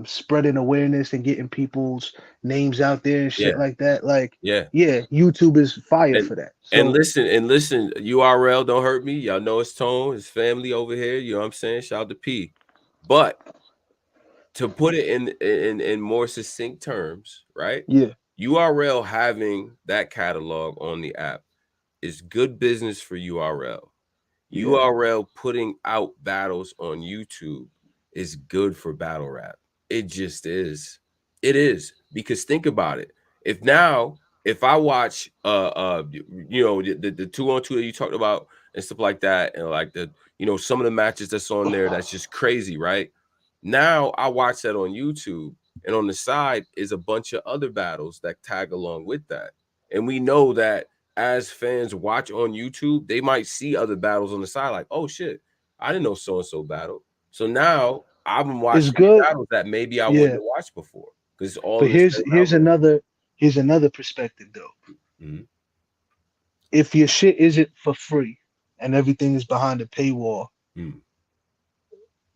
spreading awareness and getting people's names out there and shit Yeah. like that, like Yeah. yeah, YouTube is fire And for that. and So listen, URL don't hurt me. Y'all know his tone, his family over here. You know what I'm saying? Shout out to P. But to put it in more succinct terms, right? yeah, URL having that catalog on the app is good business for URL. yeah, URL putting out battles on YouTube is good for battle rap. It just is. It is because think about it. If I watch the 2-on-2 that you talked about and stuff like that, and like some of the matches that's on there, that's just crazy, right? Now I watch that on YouTube, and on the side is a bunch of other battles that tag along with that, and we know that as fans watch on YouTube, they might see other battles on the side, like, oh shit, I didn't know so and so battle. So now I've been it's watching these good. battles that maybe I wouldn't Yeah, have watched before because it's all but in the same algorithm. here's another perspective though. Mhm. If your shit isn't for free and everything is behind a paywall, Mm.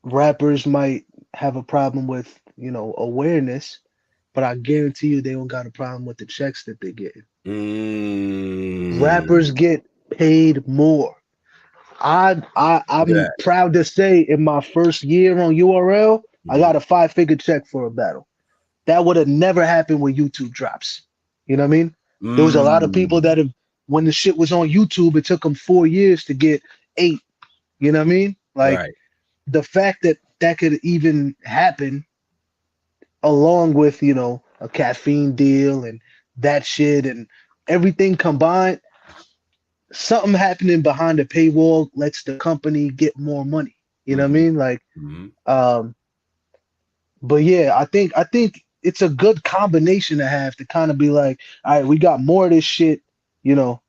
rappers might have a problem with, awareness, but I guarantee you they don't got a problem with the checks that they're getting. Rappers Mm. get paid more. Look at I'm that. proud to say in my first year on URL, I Mhm. got a 5-figure check for a battle. That would have never happened when YouTube drops. You know what I mean? There was a lot of people Mm. that have when the shit was on YouTube, it took them 4 years to get 8. You know what I mean? Like Right. the fact that that could even happen along with a caffeine deal and that shit and everything combined, something happening behind the paywall lets the company get more money. You know what I Mm-hmm. mean? Like, Mm-hmm. um, but yeah, I think it's a good combination to have to kind of be like, all right, we got more of this shit, you know,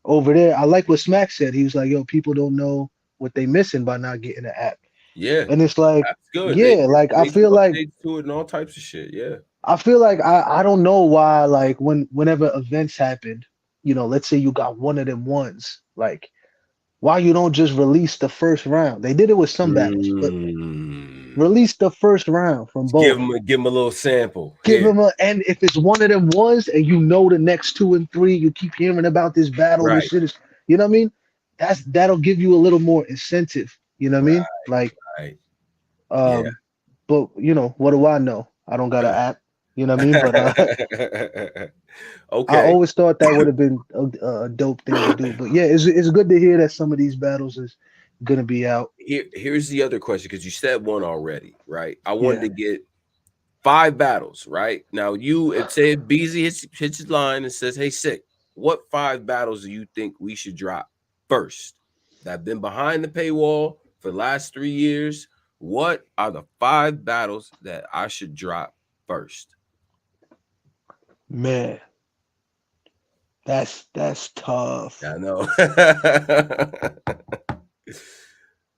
over there. I like what Smack said. He was like, yo, people don't know what they missing by not getting the app. Yeah, And it's like, that's good. yeah, like They do updates to it and all types of shit. Yeah. I don't know why, like whenever events happen, you know, let's say you got one of them ones, like why you don't just release the first round? They did it with some battles, but Mm. release the first round from Just give both. them give them a little sample Give here. them a, and if it's one of them ones and you know the next two and three, you keep hearing about this battle, this Right. shit is, you know what I mean? That'll give you a little more incentive, you know what I Right. mean? Like, Right. Yeah. um, but you know, what do I know? I don't got an app, you know what I mean? But I Okay. always thought that would have been a dope thing to do. But yeah, it's good to hear that some of these battles is gonna be out. Here's the other question because you said one already, right? I wanted Yeah, to get 5 battles, right? Now you if say if Beezy hits his line and says, "Hey, Sick, what 5 battles do you think we should drop first that have been behind the paywall for the last 3 years? What are the 5 battles that I should drop first?" man, that's tough. I know.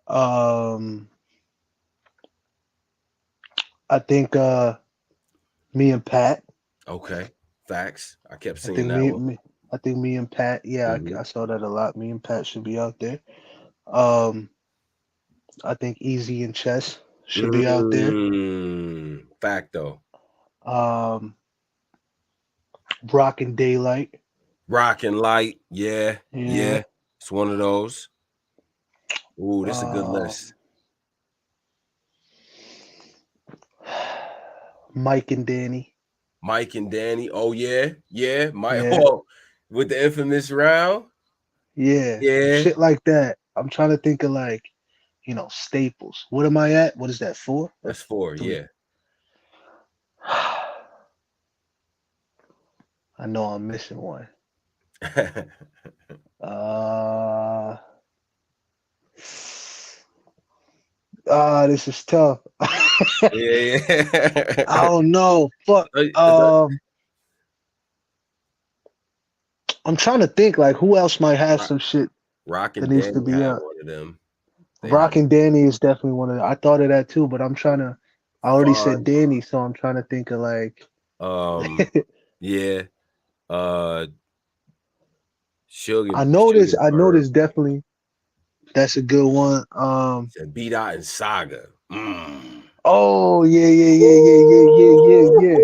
Um, I think me and Pat. Okay, facts. I kept I seeing think that one. I think me and Pat. Yeah, Mhm. I saw that a lot. Me and Pat should be out there. Um, I think Easy and Chess should be out there. Facto. Um, Rock and Daylight. Rock and Light. Yeah, Yeah. yeah. It's one of those. Ooh, this is a good list. Um, Mike and Danny. Mike and Danny. Oh yeah, yeah. Mike. Yeah. Oh, with the infamous round. Yeah, Yeah, shit like that. I'm trying to think of like, you know, staples. What am I at? What is that, four or that's 4. three? Yeah. I know I'm missing one. Uh, this is tough. Yeah, I yeah. don't know. Fuck. I'm trying to think like who else might have Rock, some shit Rock that and needs to Danny be had out. one of them. They had Rock and Danny is definitely one of the, I thought of that too, but I'm trying to I already said fun. Danny, so I'm trying to think of like Um, yeah. Uh, Sugar, I know Sugarberg. this definitely that's a good one. Said Beat Out and Saga. Mm. Oh yeah, yeah.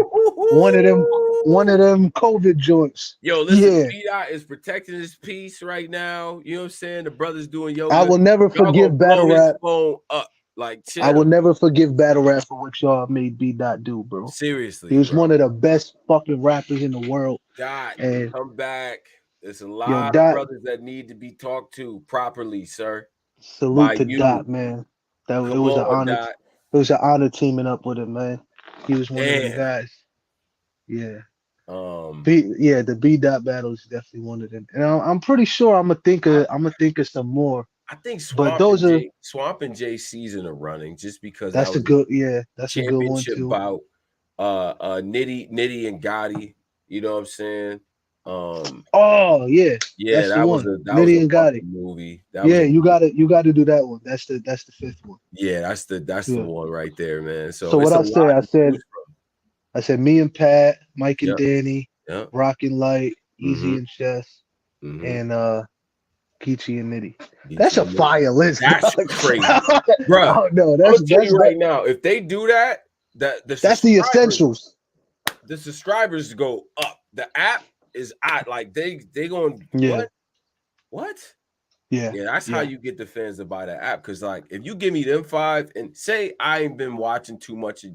One of them COVID joints. Yo, listen, Yeah. Beat Out is protecting his peace right now. You know what I'm saying? The brother's doing I yoga. will never Y'all gonna forgive battle blow his rap. phone up. Like, I will chill. never forgive battle rap for what y'all made B Dot do, bro. He Seriously, was bro. one of the best fucking rappers in the world. Dot, And come back. There's a yo, lot of Dot, brothers that need to be talked to properly, sir. salute By to you. Dot, man. It Come was an on, honor. Dot. It was an honor teaming up with him, man. He was one of them Damn. guys. Yeah. Um, Yeah, the B Dot battle is definitely one of them. And I'm pretty sure I, I'm gonna think of some more. I think But those are Swamp and Jay season are running just because that that's a was good yeah, that's a good one championship too. bout. Nitty and Gotti. You know what I'm saying? Um, Oh yeah, yeah, that's the one. that was Nitty a and Gotti. fucking movie. That was Yeah, a you gotta do that one. That's the fifth one. yeah, that's the Yeah. one right there, man. So So it's what a I lot said, to choose from. I said me and Pat, Mike and Yep, Danny, yep. Rock and Light, Easy Mm-hmm. and Chess, Mm-hmm. and Kichi and Nitty. That's a BT and Nitty. fire list, That's dog. crazy, bruh. Oh no, I'm gonna tell you right now, if they do that, that's the essentials. the subscribers go up. The app is at like they going Yeah, what? yeah, Yeah, that's how yeah, you get the fans to buy the app. Cause like if you give me them 5 and say I ain't been watching too much,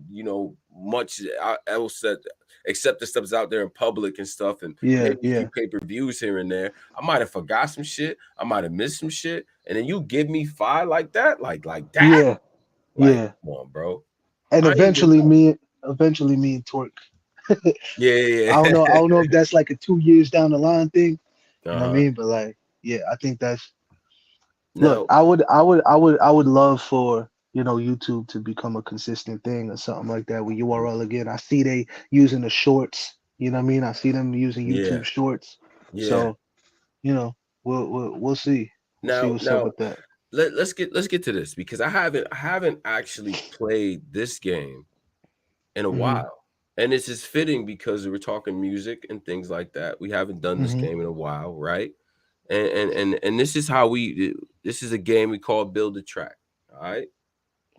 much else that except the stuff's out there in public and stuff, and yeah, maybe a yeah, few pay-per-views here and there. I might have forgot some shit. I might have missed some shit. And then you give me 5 like that, like that. yeah, Like, yeah. come on, bro. And I ain't been eventually me and Twerk. yeah, I yeah. don't know if that's like a 2 years down the line thing. You know what I Uh-huh. mean? But like, yeah, I think that's look, Now, I would love for, YouTube to become a consistent thing or something like that with URL again. I see they using the shorts, you know what I mean? I see them using yeah, YouTube shorts. yeah. So, you know, we'll see. We'll see Now, what's up now with that. let's get to this because I haven't actually played this game in a Hmm. while. And this is fitting because we're talking music and things like that. We haven't done this Hmm. game in a while, right? And this is how this is a game we call Build a Track. All right.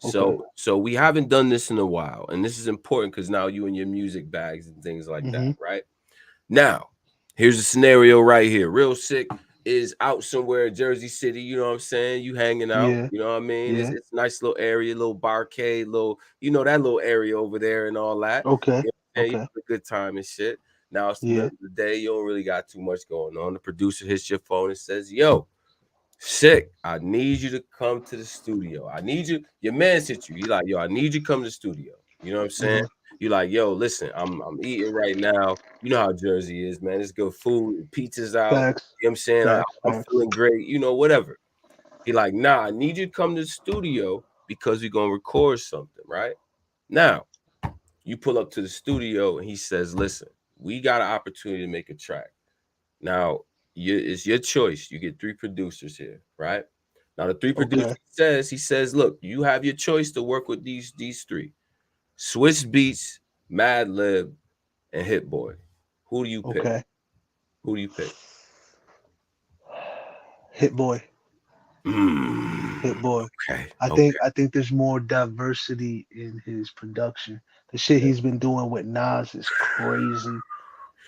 Okay. So we haven't done this in a while. And this is important because now you and your music bags and things like that, Hmm. right? Now, here's a scenario right here. Real Sick is out somewhere in Jersey City, you know what I'm saying? You hanging out, Yeah. you know what I mean? It's, Yeah. it's a nice little area, little barcade, little, that little area over there and all that. Okay. You know what I'm saying? You Okay. have a good time and shit. Now it's the Yeah. middle of the day, you don't really got too much going on. The producer hits your phone and says, Yo, Sick, I need you to come to the studio. I need you. Your man hit you. He like, yo, I need you to come to the studio. You know what I'm saying? Hmm. You like, yo, listen, I'm eating right now. You know how Jersey is, man. It's good food. Pizza's out. Facts. You know what I'm saying? Facts. I'm Facts. feeling great. Whatever. He like, nah, I need you to come to the studio because we're gonna record something, right? Now, you pull up to the studio and he says, listen, we got an opportunity to make a track. Now, it's your choice. You get three producers here, right? Now, the three producers Okay. he says, look, you have your choice to work with these three: Swiss Beats, Mad Lib, and Hit Boy. Who do you pick? Okay. Who do you pick? Hit Boy. Hit Mm, Boy. okay, I think okay. I think there's more diversity in his production. The shit he's been doing with Nas is crazy.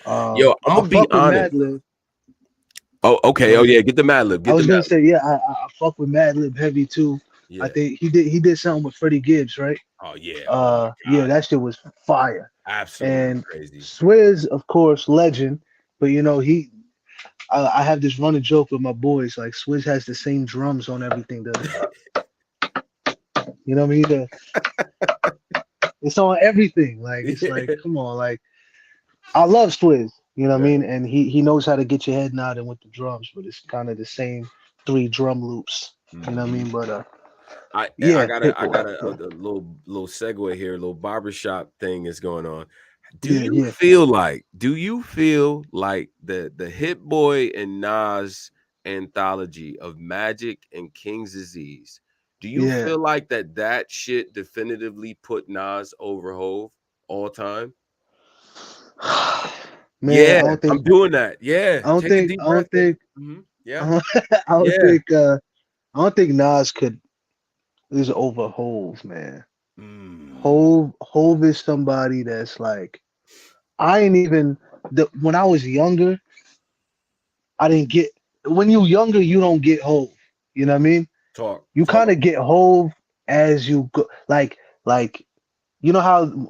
Yo, I'm I gonna be fuck with honest. Madlib. Oh, okay. Go Oh yeah, ahead. get the Mad Lib. I Get the was Mad gonna Lib. say, yeah, I fuck with Madlib heavy too. I Yeah. think he did something with Freddie Gibbs, right? Oh yeah. Oh my Yeah, God. that shit was fire. Absolutely And crazy. Swizz, of course, legend. But I have this running joke with my boys. Like Swizz has the same drums on everything. You know what I mean? It's on everything. Like it's like, Yeah. come on, like I love Swizz. You know what I Right. mean? And he knows how to get your head nodding with the drums, but it's kind of the same three drum loops. You know what I Mhm. mean? But I yeah, got Hit a I Boy. got a little segue here, a little barbershop thing is going on. Yeah, yeah, Do you feel like the Hit Boy and Nas anthology of Magic and King's Disease? Do you yeah. feel like that shit definitively put Nas over Hove all time? Man, Yeah, I'm doing that. Yeah, take a deep I breath, don't baby. think, Yeah, I don't, yeah. I don't think Nas could is over Hove, man. Mm, Hove is somebody that's like I ain't even when I was younger, I didn't get when you younger, you don't get Hove. You know what I mean? talk, You kind talk. of get Hove as you go, like you know how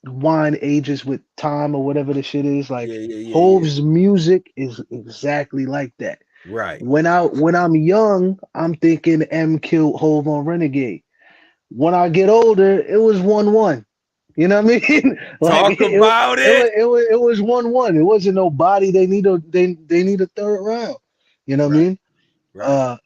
wine ages with time or whatever the shit is. Like Yeah, yeah, yeah, yeah. Hove's music is exactly like that. Right. When I'm young, I'm thinking M killed Hove on Renegade. When I get older, it was 1-1. You know what I mean? Like Talk about it. it was 1-1. It wasn't nobody. They need a third round. You know what I Right, mean? right.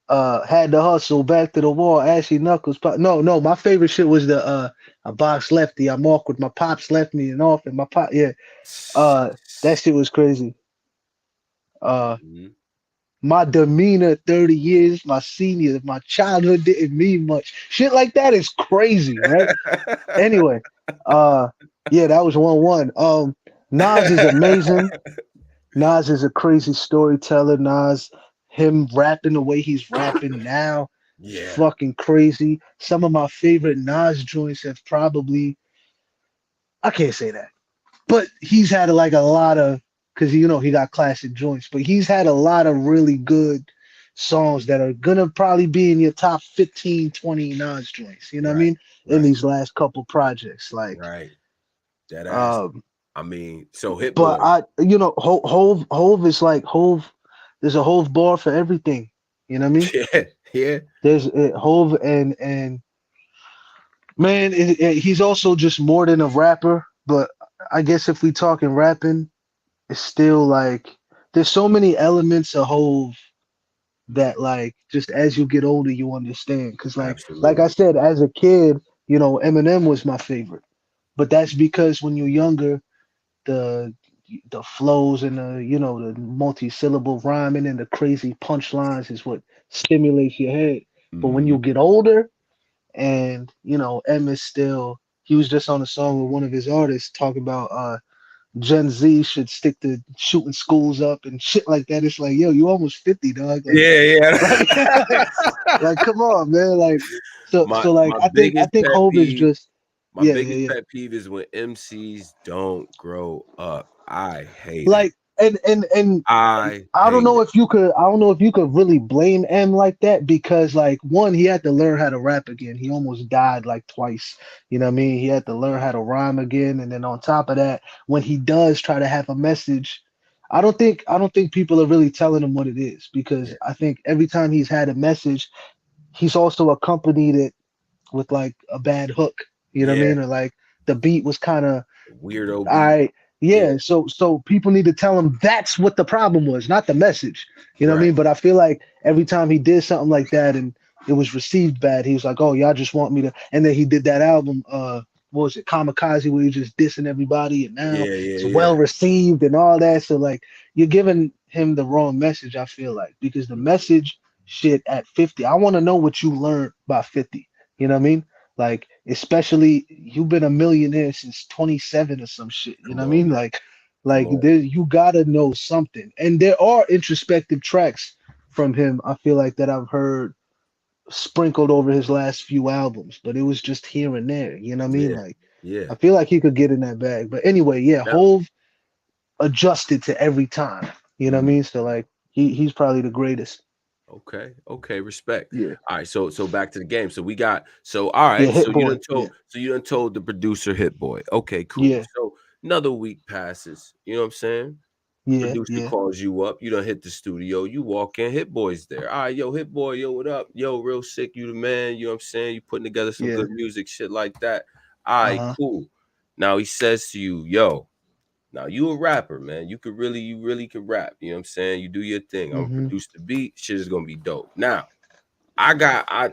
Uh had to hustle back to the wall. Ashy knuckles. No. My favorite shit was the a box lefty. I'm awkward. My pops left me and off, and my pop. Yeah. That shit was crazy. Uh, Mhm. my demeanor 30 years, my senior, my childhood didn't mean much. Shit like that is crazy, right? Anyway, uh, yeah, that was 1-1. Nas is amazing. Nas is a crazy storyteller. Nas, him rapping the way he's rapping now is Yeah, fucking crazy. Some of my favorite Nas joints have probably, I can't say that, but he's had like a lot of, because he got classic joints, but he's had a lot of really good songs that are gonna probably be in your top 15, 20 Nas joints. You know what I right, mean? In right, these last couple projects, like, right. That ass. um, I mean, so Hit but Boy. Hove is like Hove. There's a Hove bar for everything. You know what I mean? Yeah, yeah. There's Hove and man, he's also just more than a rapper. But I guess if we talking rapping, it's still like there's so many elements of Hove that like just as you get older you understand. Because like I Absolutely. said, as a kid, Eminem was my favorite. But that's because when you're younger, the the flows and the multi-syllable rhyming and the crazy punchlines is what stimulates your head. But when you Hmm. get older and M is still he was just on a song with one of his artists talking about Gen Z should stick to shooting schools up and shit like that. It's like, yo, you almost 50, dog. Yeah, Like, yeah. like, come on, man. Like, so, my so, like, my I biggest think pet Hove is peeve, just, my yeah, yeah, biggest yeah. pet peeve is when MCs don't grow up. I hate it. Like, and I I don't hate know it. if you could, I don't know if you could really blame M like that because, like, one, he had to learn how to rap again. He almost died like twice. You know what I mean? He had to learn how to rhyme again, and then on top of that, when he does try to have a message. I don't think people are really telling him what it is because Yeah, I think every time he's had a message, he's also accompanied it with like a bad hook. You know what I yeah. mean? Or like the beat was kind of Weirdo beat. I Yeah, yeah. So people need to tell him that's what the problem was, not the message. You know what I right. mean? But I feel like every time he did something like that and it was received bad, he was like, "Oh, y'all just want me to." And then he did that album. What was it, Kamikaze, where he just dissing everybody, and now Yeah, it's yeah, well yeah. received and all that. So like, you're giving him the wrong message. I feel like because the Mhm. message shit at 50, I want to know what you learned by 50. You know what I mean? Like, especially you've been a millionaire since 27 or some shit. You know Come what I on, mean? man. Come Like on. there, you gotta know something. And there are introspective tracks from him, I feel like that I've heard sprinkled over his last few albums, but it was just here and there. You know what I mean? Yeah, Like, yeah. I feel like he could get in that bag. But anyway, yeah, Now, Hove adjusted to every time. You know what I mm, mean? So like he's probably the greatest. okay, okay, respect. Yeah. All right, so back to the game. So we got so all Yeah, right. Hit Boy. Yeah. So you done told the producer Hit Boy. Okay, cool. Yeah. So another week passes. You know what I'm saying? Yeah. Producer Yeah. calls you up. You done hit the studio. You walk in. Hit Boy's there. All right, yo, Hit Boy, yo, what up? Yo, Real Sick, you the man. You know what I'm saying? You putting together some Yeah. good music, shit like that. All right, Uh-huh. cool. Now he says to you, yo, now you a rapper, man. You really could rap. You know what I'm saying? You do your thing. I'm gonna Mm-hmm. produce the beat. Shit is gonna be dope. Now,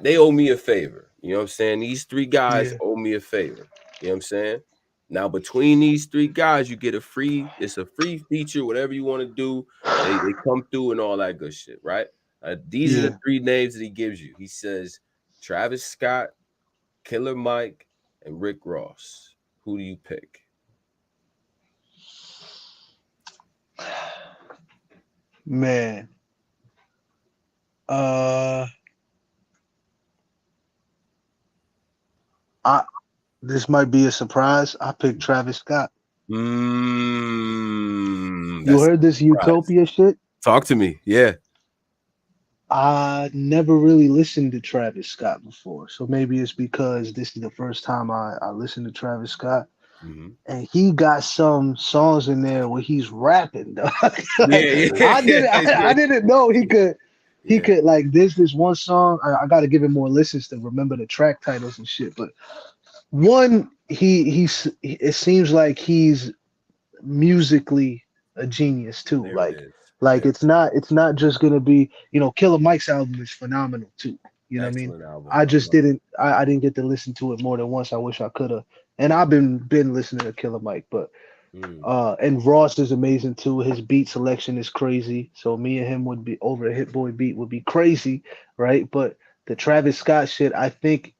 they owe me a favor. You know what I'm saying? These three guys Yeah. owe me a favor. You know what I'm saying? Now between these three guys, you get it's a free feature, whatever you want to do. They come through and all that good shit, right? These are the Yeah. three names that he gives you. He says Travis Scott, Killer Mike, and Rick Ross. Who do you pick? Man. Uh I This might be a surprise. I picked Travis Scott. You That's a heard this surprise. Utopia shit? Talk to me. Yeah. I never really listened to Travis Scott before. So maybe it's because this is the first time I listened to Travis Scott. Hmm. And he got some songs in there where he's rapping, dog. Like, Yeah, yeah, I yeah, didn't know he yeah. could like this one song. I gotta give him more listens to remember the track titles and shit. But one, it seems like he's musically a genius too. There it is. Like Yeah. it's not just gonna be, Killer Mike's album is phenomenal too. You know what I mean? Excellent album. I didn't get to listen to it more than once. I wish I could have. And I've been listening to Killer Mike, but Mm. and Ross is amazing too. His beat selection is crazy. So me and him would be over a Hit Boy beat would be crazy, right? But the Travis Scott shit, I think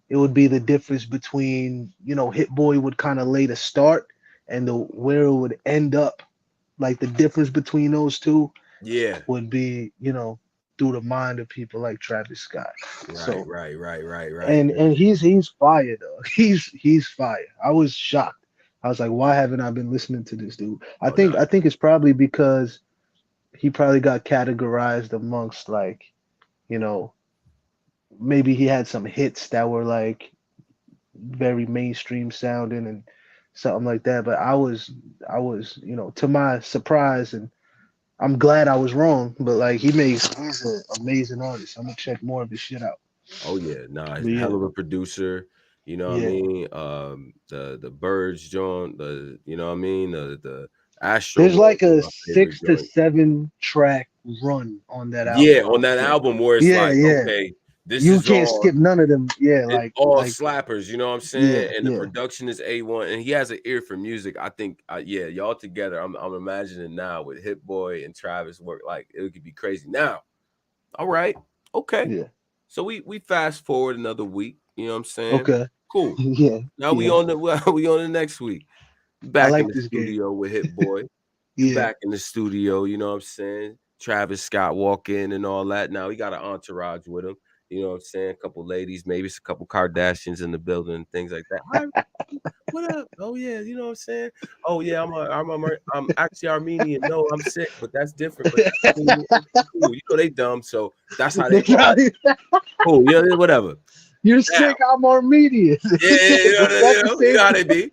it would be the difference between, Hit Boy would kind of lay the start and the where it would end up. Like the difference between those two Yeah. would be, through the mind of people like Travis Scott. Right, So right, right, right, right. and he's fire though. He's fire. I was shocked. I was like, why haven't I been listening to this dude? Oh no. I think it's probably because he probably got categorized amongst like, you know, maybe he had some hits that were like very mainstream sounding and something like that. But I was, to my surprise, and I'm glad I was wrong. But like he's an amazing artist. I'm gonna check more of his shit out. Oh yeah, nah, he's But a yeah, hell of a producer. You know what I yeah, mean? The Birds joint, you know what I mean? Astro There's World, like a my favorite 6 to joint. 7 track run on that Yeah, album, I on would that say. album where it's Yeah, like, yeah. okay, this You is can't on. skip none of them. Yeah, It's all like slappers, you know what I'm saying? yeah, And the yeah, production is A1, and he has an ear for music. I think, yeah, y'all together. I'm imagining now with Hit Boy and Travis work, like it could be crazy. Now, all right, okay. yeah. So we fast forward another week. You know what I'm saying? Okay. Cool. Yeah, Now we yeah. on the we on the next week. I Back in like the this game. studio with Hit Boy. You Yeah. back in the studio, you know what I'm saying? Travis Scott walk in and all that. Now he got an entourage with him. You know what I'm saying? A couple ladies, maybe it's a couple Kardashians in the building and things like that. Hi, what up? Oh yeah, you know what I'm saying? Oh yeah, I'm actually Armenian. No, I'm sick, but that's different. But Armenian, okay, cool. You know they dumb, so that's how they They roll. probably, Cool, yeah, whatever. you're Now, sick, I'm Armenian. yeah, Is that the you same? know how they be.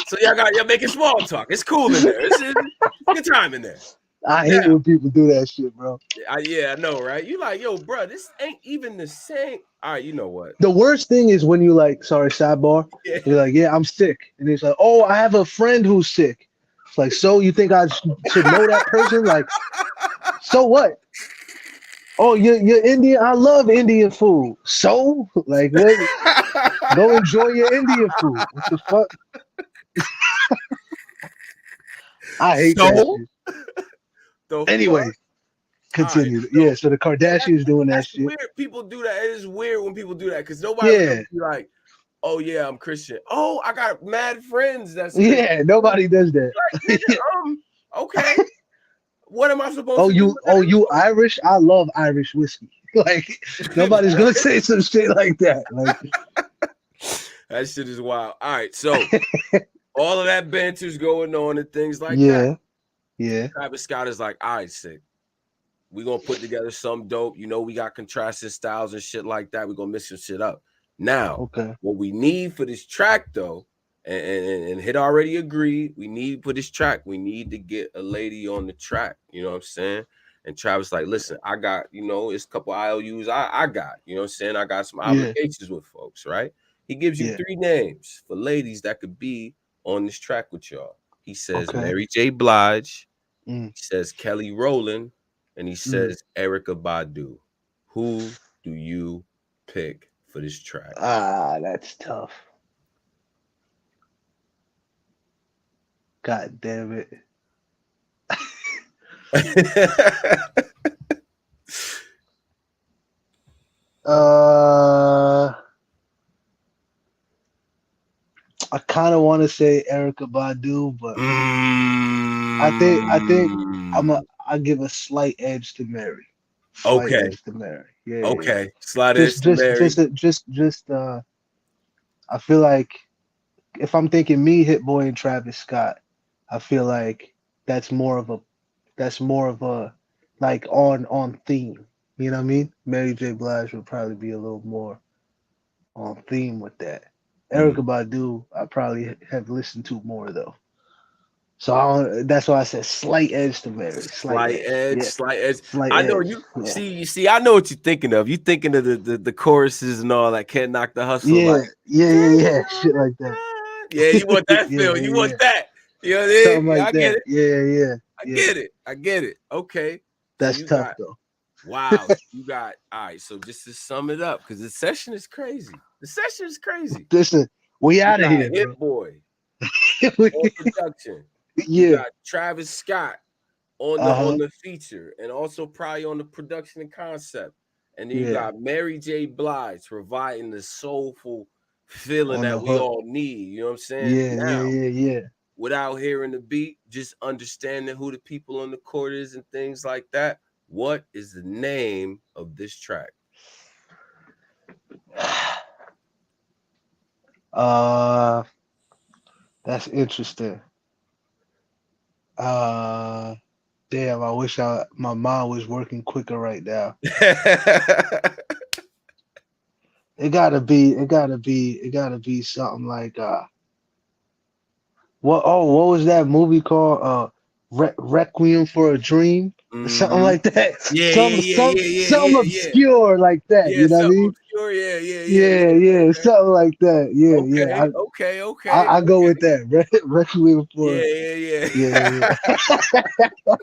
So y'all making small talk. It's cool in there. It's good time in there. I hate Now, when people do that shit, bro. yeah, I know, right? You like, yo, bro, this ain't even the same. All right, you know what? The worst thing is when you like, sorry, sidebar. Yeah. You're like, yeah, I'm sick, and he's like, oh, I have a friend who's sick. It's like, so you think I should know that person? Like, so what? Oh, you're Indian. I love Indian food. So, like, what? Go enjoy your Indian food. What the fuck? I hate that So shit. the Anyway, fuck? All right, continue. so Yeah, so the yeah, Kardashians doing that that's shit. weird. People do that. It is weird when people do that because nobody would Yeah, ever be like, "Oh yeah, I'm Christian." Oh, I got mad friends that's Christian. yeah. Nobody does that. Like, nigga, okay. What am I supposed to do with Oh, that you Irish? I love Irish whiskey. Like nobody's info? gonna say some shit like that. Like That shit is wild. All right, so all of that banter's going on and things like that. yeah, yeah, Travis Scott is like, all right, sick. We're gonna put together some dope. You know, we got contrasting styles and shit like that. We're gonna mix some shit up. Now, okay, what we need for this track though, and Hit already agreed, we need for this track, we need to get a lady on the track. You know what I'm saying? And Travis like, listen, I got, you know, it's a couple IOUs I got, you know what I'm saying? I got some yeah, obligations with folks, right? He gives you yeah, 3 names for ladies that could be on this track with y'all. He says okay, Mary J. Blige, mm, he says Kelly Rowland, and he mm. says Erica Badu. Who do you pick for this track? Ah, that's tough. God damn it. Uh, I kind of want to say Erica Badu, but I think Mm. I give a slight edge to Mary. Slight Okay. edge to Mary. Yeah, yeah, yeah. Okay. Slide edge Just to just Mary. just I feel like if I'm thinking me, Hit Boy, and Travis Scott, I feel like that's more of a like on theme. You know what I mean? Mary J. Blige would probably be a little more on theme with that. Mm. Erica Badu, I probably have listened to more though. So that's why I said slight edge to Mary. Slight Slight edge. edge, Yeah. slight edge. Slight I know edge. you Yeah. see, I know what you're thinking of. You thinking of the choruses and all that. Can't knock the hustle Yeah. like Yeah. Yeah. take Yeah. it Shit on like the that. time. Yeah, you want that Yeah. feel. You Yeah. want Yeah. that. You know what I mean? Something Yeah, like I get that. it. Yeah. Yeah. I Yeah. get it. I get it. Okay. So That's you tough got though. wow. So you got all right. So just to sum it up, because the session is crazy. The session is crazy. Listen, we You out of got here, Hit bro. Boy on production. You Yeah. got Travis Scott on Uh-huh. the feature, and also probably on the production and concept. And then you Yeah. got Mary J. Blige providing the soulful feeling On the that we hook. all need. You know what I'm saying? Yeah. Yeah. Now, Yeah. Yeah. without hearing the beat, just understanding who the people on the court is and things like that. What is the name of this track? Uh, that's interesting. Uh, damn, I wish my mind was working quicker right now. It gotta be something like what was that movie called? Requiem for a Dream, something Mm-hmm. like that. Yeah, yeah, Some yeah, some yeah, yeah, some yeah, yeah. obscure like that. Yeah, You know what I something mean? obscure. Yeah, yeah, yeah, Yeah, yeah. yeah, Okay, something like that. Yeah, yeah. okay, okay, okay, I go with okay. that. Requiem Yeah, for. yeah, Yeah, yeah. yeah.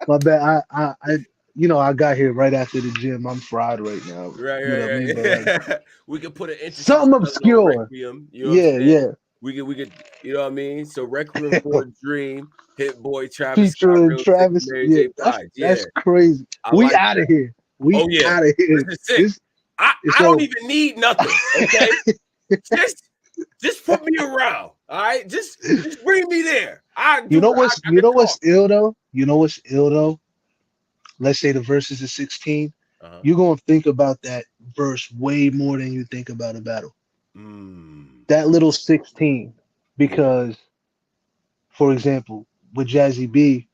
My bad. I got here right after the gym. I'm fried right now. Right, You know what I mean? But like right, right. We could put an something interstellar on obscure. Requiem. You know what I'm Yeah, saying? yeah. We could, you know what I mean? So Requiem for a Dream, Hit Boy, Travis Scott, Featuring Real Sick, and Travis. Mary Yeah, J. Blige. that's Yeah, crazy. I We like out of that. here. We Oh yeah, out of here. listen, Sick. It's it's I don't over. even need nothing. Okay, just just put me around. All right, just bring me there. I You could know talk. what's ill though? You know what's ill though? Let's say the verses is 16. Uh-huh. You're gonna think about that verse way more than you think about a battle. Mm, That little 16. yeah. Because, for example, with Jazzy B,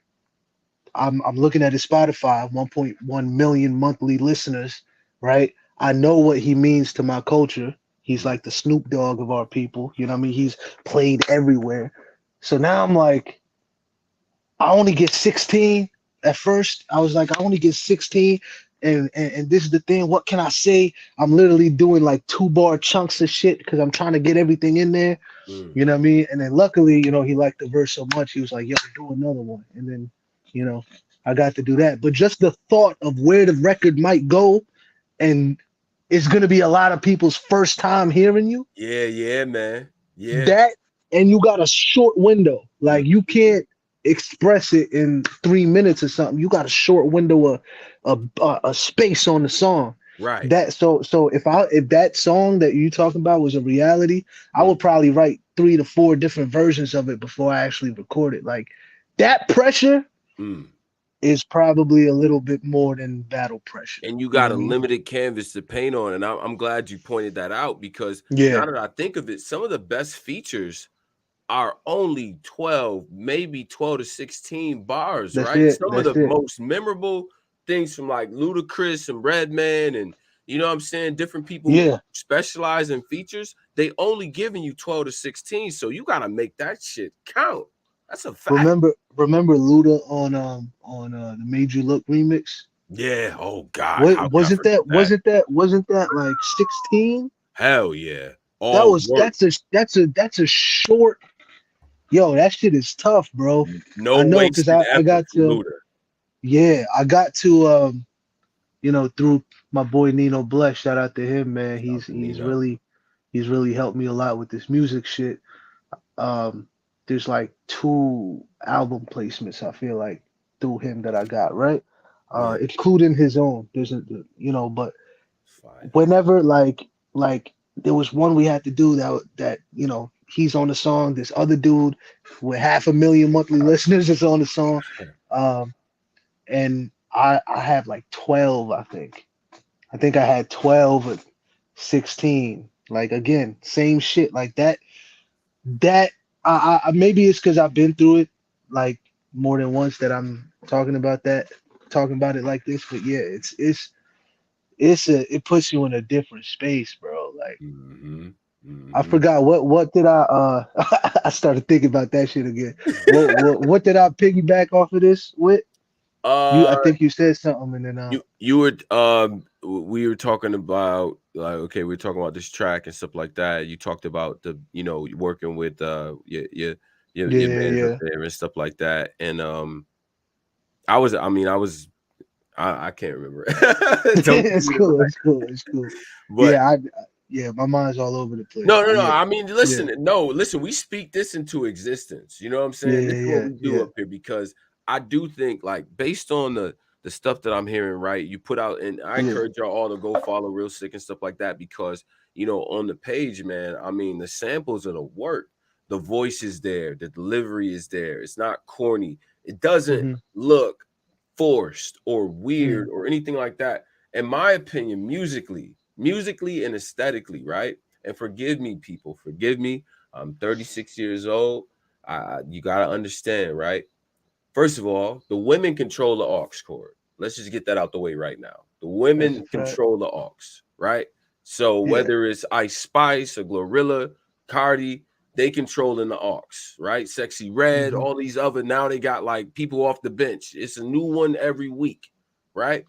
I'm looking at his Spotify, 1.1 million monthly listeners, right? I know what he means to my culture. He's Mm, like the Snoop Dogg of our people. You know what I mean? He's played everywhere. So now I'm like, I only get 16. At first, I was like, I only get 16. And this is the thing. What can I say? I'm literally doing like 2 bar chunks of shit because I'm trying to get everything in there. mm. You know what I mean? And then luckily, he liked the verse so much, he was like, yo, do another one. And then, you know, I got to do that. But just the thought of where the record might go, and it's gonna be a lot of people's first time hearing you, Yeah, yeah, man. Yeah. that and you got a short window. Mm, Like you can't express it in 3 minutes or something. You got a short window of a space on the song. right. So if that song that you talking about was a reality, I Mm, would probably write 3 to 4 different versions of it before I actually record it. Like that pressure mm. is probably a little bit more than battle pressure. And you You know got what a I mean? limited canvas to paint on. And I'm glad you pointed that out because now Yeah, that I think of it, some of the best features are only 12, maybe 12 to 16 bars, that's right? it. Some of That's the it. most memorable things from like Ludacris and Redman and you know what I'm saying, different people who Yeah. specialize in features, they only giving you 12 to 16. So you gotta make that shit count. That's a fact. Remember Luda on the Made You Look remix? Yeah. Oh God, What how could I wasn't forget that that? wasn't that like 16? Hell yeah. That All was work. that's a short. Yo, that shit is tough, bro. I No know because wasted I effort got from to, Luda. yeah, I got to through my boy Nino Bless, shout out to him, man. Shout out He's to he's Nino. really he's really helped me a lot with this music shit. Um there's like 2 album placements I feel like through him that I got, right? Yeah. Including his own. There's but Fire. whenever like there was one we had to do that he's on the song. This other dude with 500,000 monthly listeners is on the song. Um and I have like 12, I think. I think I had 12 or 16. Like again, same shit like that. That maybe it's because I've been through it like more than once that I'm talking about it like this. But yeah, it puts you in a different space, bro. Like Mm-hmm. I Mm-hmm. forgot what did I started thinking about that shit again. What did I piggyback off of this with? I Uh think you said something and then you were we were talking about like okay, we were talking about this track and stuff like that. You talked about the working with your yeah, mans up yeah. there and stuff like that. And I can't remember. Don't give It's me the cool. right. It's cool. It's cool. But Yeah, yeah, my mind's all over the place. no, no, But no. yeah, I mean, yeah, listen, no, listen, we speak this into existence. You know what I'm yeah, saying? This is what yeah, we do yeah, up here because I do think like based on the stuff that I'm hearing, right? You put out and I yeah. encourage y'all all to go follow Real Sick and stuff like that because on the page, man, I mean the samples of the work, the voice is there, the delivery is there. It's not corny. It doesn't Mm-hmm, look forced or mm-hmm. weird or anything like that. In my opinion, musically and aesthetically, right? And forgive me, people, forgive me. I'm 36 years old. You gotta understand, right? First of all, the women control the aux cord. Let's just get that out the way right now. The That's a women fact. control the aux, right? So Yeah. whether it's Ice Spice or Glorilla, Cardi, they controlling the aux, right? Sexy Red, all these other, now they got like people off the bench. It's a new one every week, right?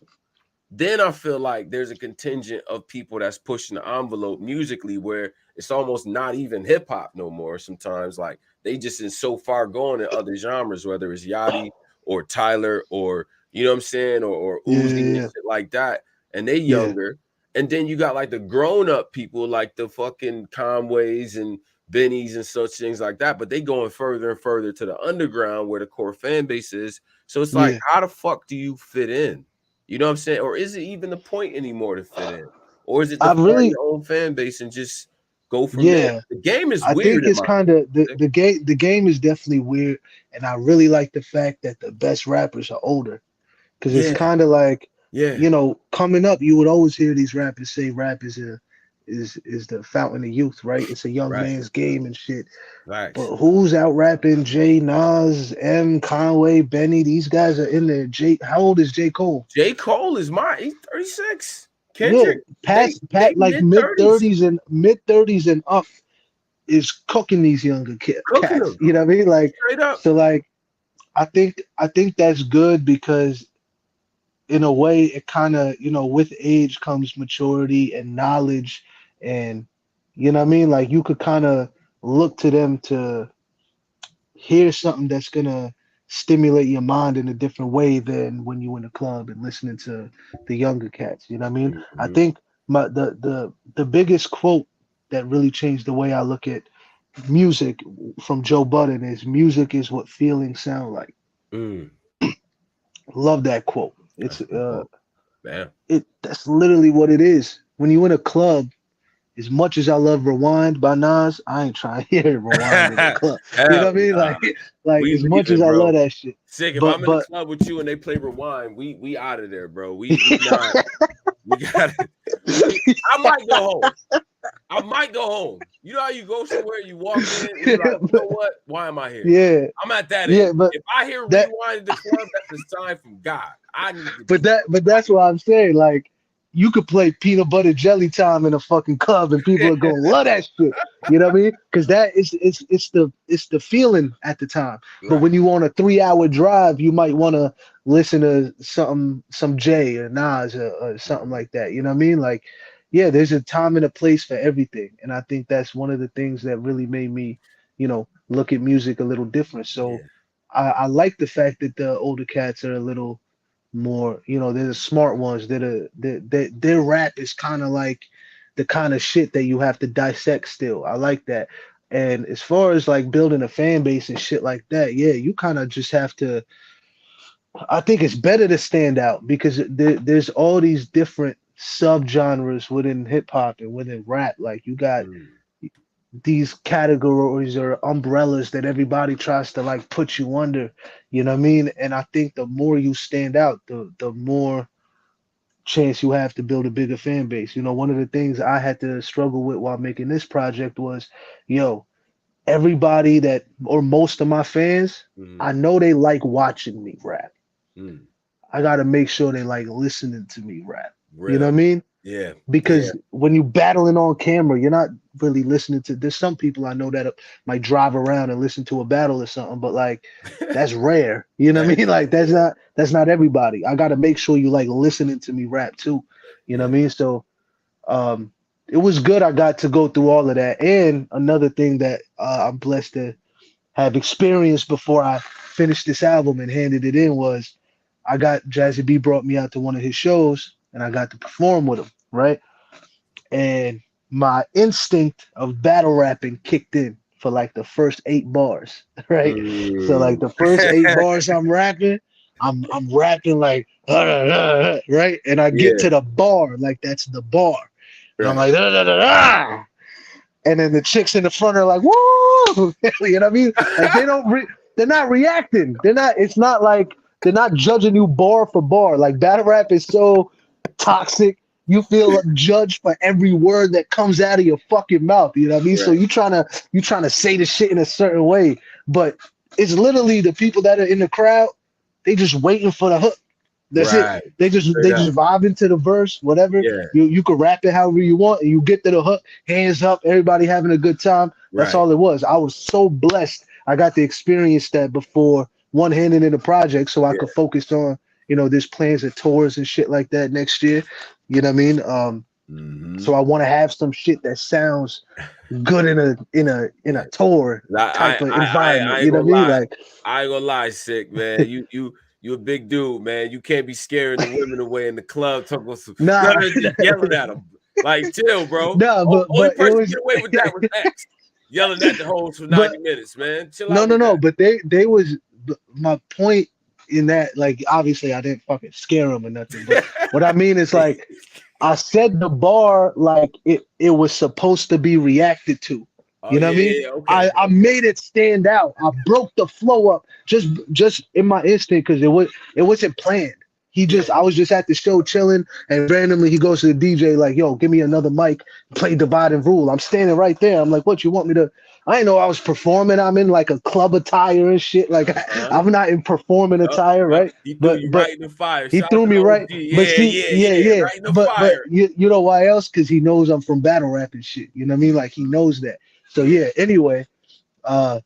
Then I feel like there's a contingent of people that's pushing the envelope musically where it's almost not even hip hop no more. Sometimes like they just is so far gone in other genres, whether it's Yachty or Tyler or you know what I'm saying, or Uzi and shit like that, and they younger. And then you got like the grown up people like the fucking Conways and Bennies and such things like that, but they going further and further to the underground where the core fan base is. So it's like, how the fuck do you fit in? You know what I'm saying? Or is it even the point anymore to fit in? Or is it to find your own fan base and just go from there? The game is I weird. think it's kind of the game is definitely weird, and I really like the fact that the best rappers are older, because it's kind of like, you know, coming up, you would always hear these rappers say rap is the fountain of youth, right? It's a young man's game and shit. Right. But who's out rapping? Jay, Nas, M, Conway, Benny. These guys are in there. How old is J. Cole? J. Cole is he's 36. Kendrick, Pat like mid 30s and up is cooking these younger cats. You know what I mean? Like, so like, I think that's good, because in a way it kind of, you know, with age comes maturity and knowledge, and you know what I mean? Like, you could kind of look to them to hear something that's gonna stimulate your mind in a different way than when you in a club and listening to the younger cats. You know what I mean? I think the biggest quote that really changed the way I look at music from Joe Budden is, music is what feelings sound like. Love that quote. It's that's literally what it is. When you in a club, as much as I love Rewind by Nas, I ain't trying to hear Rewind in the club. You know what I mean? Like as much as I love that shit. Sick, if I'm in the club with you and they play Rewind, we out of there, bro. We not. We got it. I might go home. You know how you go somewhere, you walk in, and you're like, you know what? Why am I here? Yeah. I'm at that end. But if I hear Rewind in the club, that's a sign from God. I need to But that's what I'm saying. Like, you could play Peanut Butter Jelly Time in a fucking club and people are gonna love that shit. You know what I mean? Because that is it's the feeling at the time. Right. But when you on a 3-hour drive, you might want to listen to some Jay or Nas or something like that. You know what I mean? Like, yeah, there's a time and a place for everything. And I think that's one of the things that really made me, you know, look at music a little different. So I like the fact that the older cats are a little more, you know, they're the smart ones. Their rap is kind of like the kind of shit that you have to dissect still. I like that. And as far as like building a fan base and shit like that, yeah, you kind of just have to, I think it's better to stand out, because there's all these different subgenres within hip hop and within rap. Like, you got these categories or umbrellas that everybody tries to like put you under, you know what I mean? And I think the more you stand out, the more chance you have to build a bigger fan base. You know, one of the things I had to struggle with while making this project was, everybody that, or most of my fans, I know they like watching me rap. I got to make sure they like listening to me rap. You know what I mean? Yeah. Because when you battling on camera, you're not really listening to. There's some people I know that might drive around and listen to a battle or something, but like, that's rare. You know what I mean? Like, that's not everybody. I got to make sure you like listening to me rap too. You know what I mean? So, it was good. I got to go through all of that. And another thing that I'm blessed to have experienced before I finished this album and handed it in was, I got Jazzy B brought me out to one of his shows and I got to perform with him, right? And my instinct of battle rapping kicked in for like the first 8 bars, right? So like the first 8 bars I'm rapping, I'm rapping like, right? And I get to the bar, like that's the bar. And I'm like, and then the chicks in the front are like, woo! You know what I mean? Like, they're not reacting. It's not like, they're not judging you bar for bar. Like, battle rap is so toxic. You feel judged for every word that comes out of your fucking mouth. You know what I mean? Right. So you trying to say the shit in a certain way, but it's literally the people that are in the crowd. They just waiting for the hook. That's it. They just vibe into the verse, whatever. Yeah. You can rap it however you want, and you get to the hook, hands up, everybody having a good time. That's Right. all it was. I was so blessed. I got to experience that before one handed in the project so I Yeah. could focus on, there's plans of tours and shit like that next year. You know what I mean? So Mm-hmm. I want to have some shit that sounds good in a tour type of environment. I ain't You know what gonna I mean? lie. Like, I ain't gonna lie, Sick, man. You a big dude, man. You can't be scaring the women away in the club talking about some nah, yelling at them. Like, chill, bro. nah, Only but it person was get away with that was X. Yelling at the hoes for but 90 minutes, man. Chill no, out no, with no. that. But they was my point in that. Like, obviously, I didn't fucking scare them or nothing. But what I mean is, like, I said the bar like it was supposed to be reacted to. Oh You know what I yeah, mean? yeah, okay, I okay. made it stand out. I broke the flow up just in my instinct because it wasn't planned. Yeah, I was just at the show chilling and randomly he goes to the DJ like, yo, give me another mic, play Divide and Rule. I'm standing right there. I'm like, what you want me to? I didn't know I was performing. I'm in like a club attire and shit. Like uh-huh. I'm not in performing Yup, attire, yup. right? He threw But you but right in the fire. he Shout out threw to me the right, OG. but Yeah, see, yeah, yeah, yeah. yeah, Right in the but fire. you know why else? Because he knows I'm from battle rap and shit. You know what I mean? Like he knows that. So Yeah, yeah. Anyway, uh,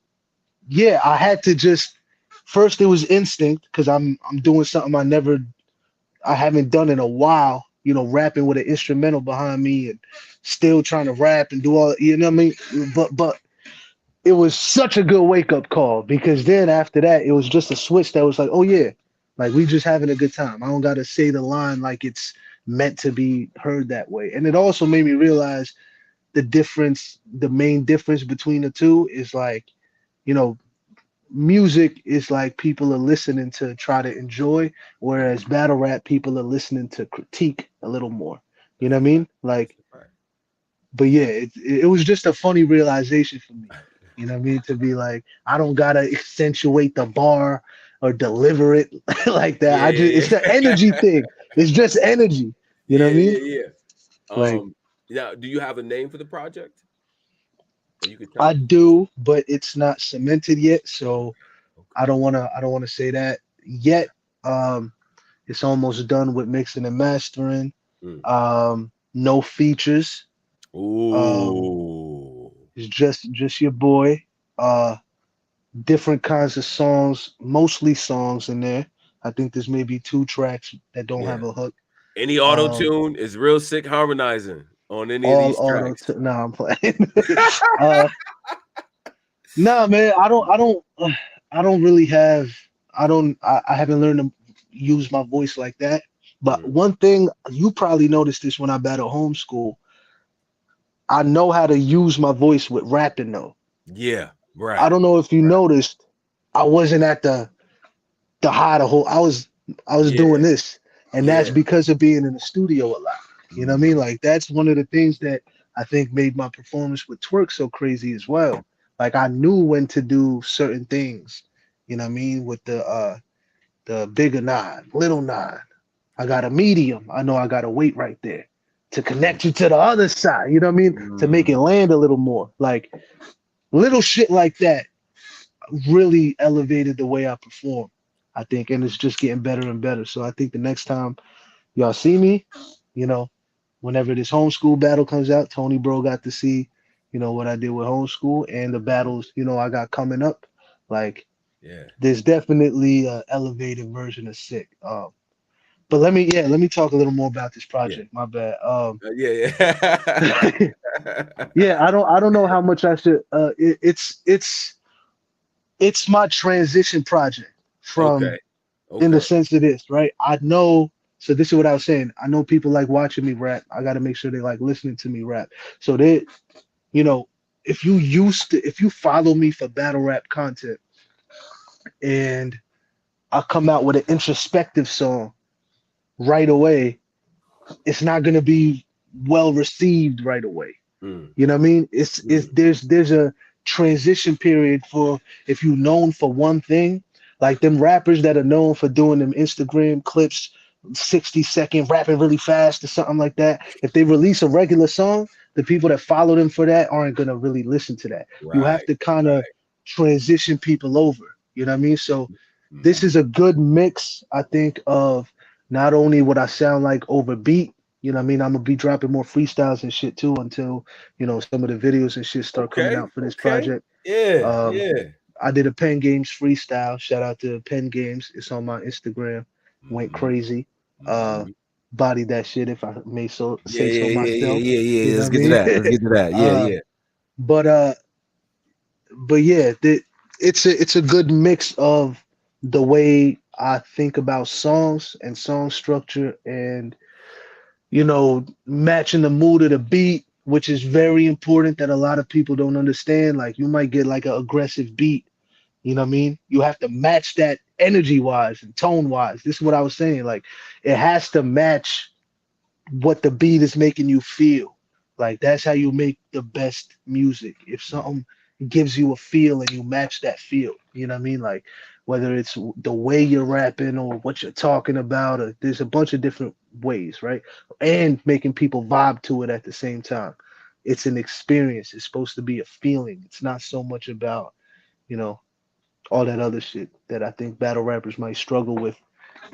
yeah, I had to just first it was instinct because I'm doing something I haven't done in a while. Rapping with an instrumental behind me and still trying to rap and do all. You know what I mean? But it was such a good wake up call because then after that it was just a switch that was like, oh yeah, like we just having a good time. I don't gotta say the line like it's meant to be heard that way. And it also made me realize the main difference between the two is like, you know, music is like people are listening to try to enjoy, whereas battle rap people are listening to critique a little more. You know that's what I a fact. mean? That's Like, a fact. but yeah, it was just a funny realization for me. You know what I mean? To be like, I don't gotta accentuate the bar or deliver it like that. Yeah, It's yeah, the energy yeah. thing. It's just energy. You know what Yeah, I mean? yeah, yeah. Like Now, do you have a name for the project that you could tell I us? do, but it's not cemented yet. So Okay. I don't wanna say that yet. Um, it's almost done with mixing and mastering. Mm. No features. Um, Ooh. it's just your boy. Uh different kinds of songs, mostly songs in there. I think there's maybe two tracks that don't have Yeah. a hook. Any auto Um, tune is Real Sick harmonizing on any of all these auto. tracks. Nah, I'm playing. uh, nah, man, I don't really have. I haven't learned to use my voice like that. But Mm. one thing you probably noticed this when I battle homeschool. I know how to use my voice with rapping though. Yeah. I Right. don't know if you Right. noticed. I wasn't at the high the whole I was doing Yeah. this and that's Yeah. because of being in the studio a lot. You know what I mean? Mhm. Like that's one of the things that I think made my performance with twerk so crazy as well. Like I knew when to do certain things. You know what I mean? With the bigger nine, little nine. I got a medium. I know I got to wait right there to Mm. connect you to the other side. You know what I mean? To make it Mm. land a little more. Like little shit like that really elevated the way I perform, I think, and it's just getting better and better. So I think the next time y'all see me, you know, whenever this homeschool battle comes out, Tony Bro got to see, what I did with homeschool and the Mhm. battles, I got coming up. Like, Yeah. there's definitely a elevated version of Sick. But let me talk a little more about this Yeah. project. My bad. Yeah, yeah. Yeah, I don't know how much I should. It's my transition project from Okay. in the Okay. sense of this, right? I know. So this is what I was saying. I know people like watching me rap. I got to make sure they like listening to me rap. So they, you know, if you follow me for battle rap content, and I come out with an introspective song right away, it's not gonna be well received right away. Mm. You know what I mean? It's Mm. there's a transition period for if you're known for one thing, like them rappers that are known for doing them Instagram clips, 60-second rapping really fast or something like that. If they release a regular song, the people that follow them for that aren't gonna really listen to that. You have Right. to kind of Right. transition people over. You know what I mean? So this Mhm. is a good mix, I think, of not only what I sound like over beat, You know what I mean? I'm gonna be dropping more freestyles and shit too until, you know, some of the videos and shit start coming Okay, out for this okay. project. Yeah, Um, yeah. I did a Pen Games freestyle. Shout out to Pen Games. It's on my Instagram. Went Hmm. crazy. Uh, Hmm. bodied that shit if I may so Yeah, say yeah, so yeah, yeah, myself. yeah, You yeah. know Let's what I get to mean? that. Let's get to that. Yeah, uh, yeah. but uh, but yeah, it's a good mix of the way I think about songs and song structure and, you know, matching the mood of the beat, which is very important that a lot of people don't understand. Like you might get like an aggressive beat, you know what I mean? You have to match that energy wise and tone wise. This is what I was saying. Like it has to match what the beat is making you feel. Like that's how you make the best music. If something gives you a feel and you match that feel, you know what I mean? Like whether it's the way you're rapping or what you're talking about, or there's a bunch of different ways, right? And making people vibe to it at the same time. It's an experience. It's supposed to be a feeling. It's not so much about, you know, all that other shit that I think battle rappers might struggle with,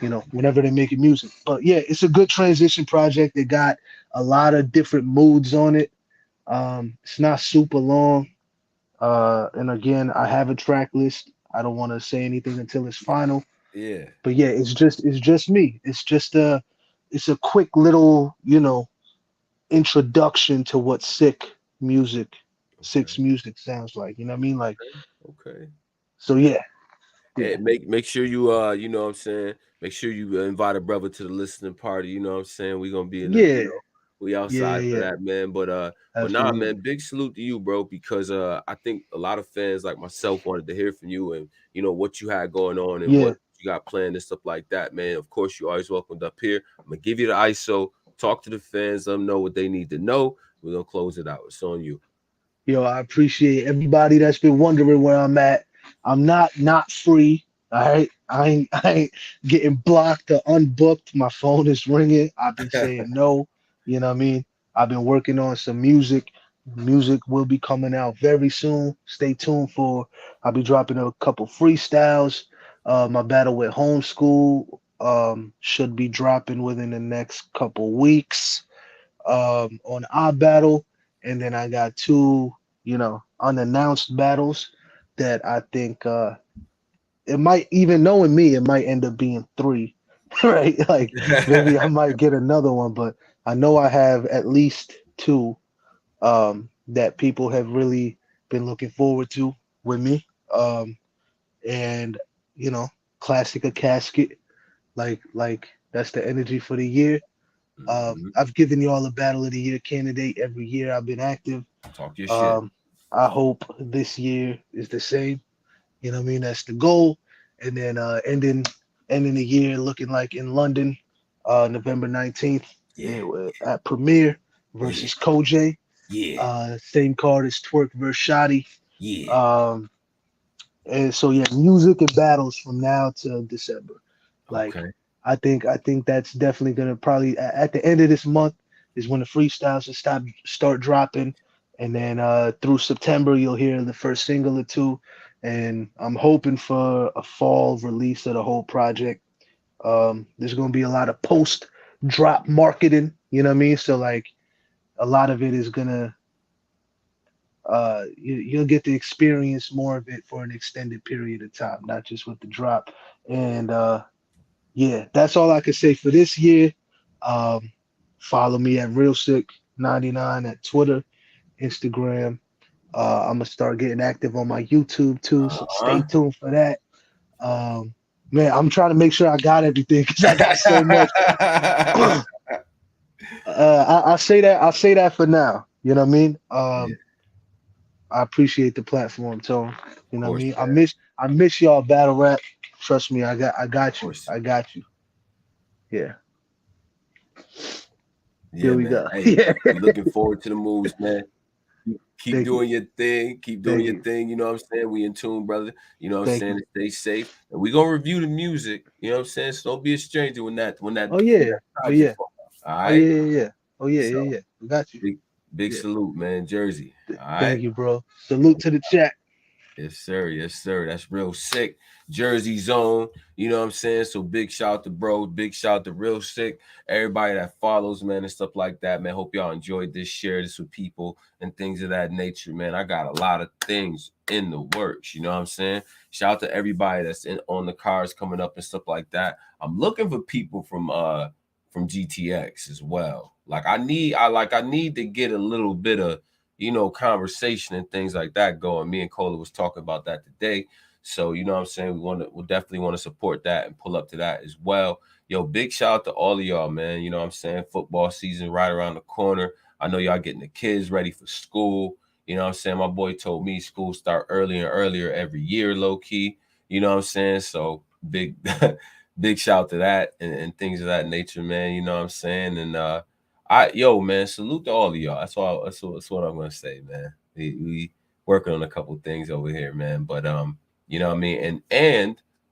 you know, whenever they're making music. But yeah, it's a good transition project. They got a lot of different moods on it. It's not super long. And again, I have a track list. I don't want to say anything until it's final. Yeah. But yeah, it's just me. It's a quick little, you know, introduction to what music, Okay. Sick's music sounds like. You know what I mean? Like, Okay. so yeah, Hey, yeah, make sure you you know what I'm saying, make sure you invite a brother to the listening party, you know what I'm saying? We gonna be in the, yeah, we yeah, outside for yeah. that, man. But nah, Absolutely. man, big salute to you, bro, because I think a lot of fans like myself wanted to hear from you and what you had going on and Yeah. what you got planned and stuff like that, man. Of course, you always welcomed up here. I'm gonna give you the ISO, talk to the fans, let them know what they need to know. We're gonna close it out. It's on you. Yo, I appreciate everybody that's been wondering where I'm at. I'm not free. All right. I ain't getting blocked or unbooked. My phone is ringing. I've been saying no. You know what I mean? I've been working on some music. Music will be coming out very soon. Stay tuned for I'll be dropping a couple freestyles. My battle with homeschool should be dropping within the next couple weeks on iBattle, and then I got two, you know, unannounced battles that I think it might, even knowing me, it might end up being three, right? Like maybe I might get another one, but I know I have at least two that people have really been looking forward to with me. And you know, classic a casket, like that's the energy for the year. Mhm. I've given you all a Battle of the Year candidate every year I've been active. Talk your shit. Um, I hope this year is the same. You know what I mean? That's the goal. And then ending the year looking like in London, November 19th Yeah, at Premiere yeah, versus Koj. yeah, Same card as Twerk versus Shoddy. yeah. Um, and so yeah, music and battles from now to December. Like Okay. I think that's definitely gonna probably at the end of this month is when the freestyles will start dropping, and then through September you'll hear the first single or two, and I'm hoping for a fall release of the whole project. There's gonna be a lot of post drop marketing, you know what I mean? So like a lot of it is gonna you'll get to experience more of it for an extended period of time, not just with the drop. And yeah, that's all I can say for this year. Um, Follow me at Real Sikh 99 at Twitter, Instagram. I'm gonna start getting active on my YouTube too, so stay Uh-huh. tuned for that. Um, Man, I'm trying to make sure I got everything because I got so much. I'll say that for now. You know what I mean? Yeah, I appreciate the platform, Tone. of You know what I course, mean? I man. miss I miss y'all battle rap. Trust me, I Of got you. course. I got you. Yeah. Here Yeah, we man. go. Hey, Yeah. we looking forward to the moves, man. Keep Thank you. doing your thing. Keep doing Thank your you. thing. You know what I'm saying? We in tune, brother. You know what I'm Thank saying? you. Stay safe. And we gonna review the music. You know what I'm saying? So don't be a stranger when that when that Oh when yeah. that Oh project yeah. fall out. All Oh yeah, right. yeah, yeah. Oh yeah, So yeah, yeah. We got you. big Yeah. salute, man. Jersey. All Thank right. you, bro. Salute to the chat. Yes, sir. Yes, sir. That's Real Sick. Jersey Zone. You know what I'm saying? So big shout to bro. Big shout to Real Sick. Everybody that follows, man, and stuff like that, man. Hope y'all enjoyed this. Share this with people and things of that nature, man. I got a lot of things in the works. You know what I'm saying? Shout out to everybody that's in on the cars coming up and stuff like that. I'm looking for people from GTX as well. I need to get a little bit of conversation and things like that going. Me and Cola was talking about that today. So, you know what I'm saying? We'll definitely want to support that and pull up to that as well. Yo, big shout out to all of y'all, man. You know what I'm saying? Football season right around the corner. I know y'all getting the kids ready for school. You know what I'm saying? My boy told me school start earlier and earlier every year, low key. You know what I'm saying? So big big shout to that and things of that nature, man. You know what I'm saying? And man, salute to all of y'all. That's what I'm gonna say, man. We working on a couple things over here, man. But you know what I mean?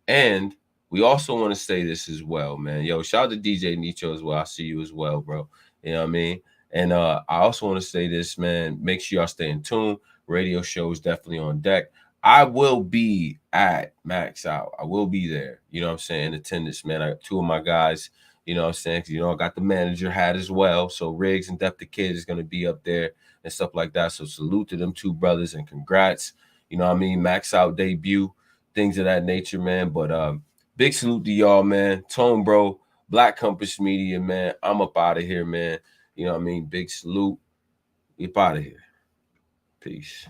And we also want to say this as well, man. Yo, shout out to DJ Nicho as well. I see you as well, bro. You know what I mean? And I also want to say this, man. Make sure y'all stay in tune. Radio show is definitely on deck. I will be at Max Out. I will be there. You know what I'm saying? In attendance, man. I got two of my guys. You know what I'm saying? 'Cause, I got the manager hat as well. So Riggs and Def the Kid is going to be up there and stuff like that. So salute to them two brothers and congrats. You know what I mean? Max Out debut, things of that nature, man. But big salute to y'all, man. Tone, bro. Black Compass Media, man. I'm up out of here, man. You know what I mean? Big salute. We up out of here. Peace.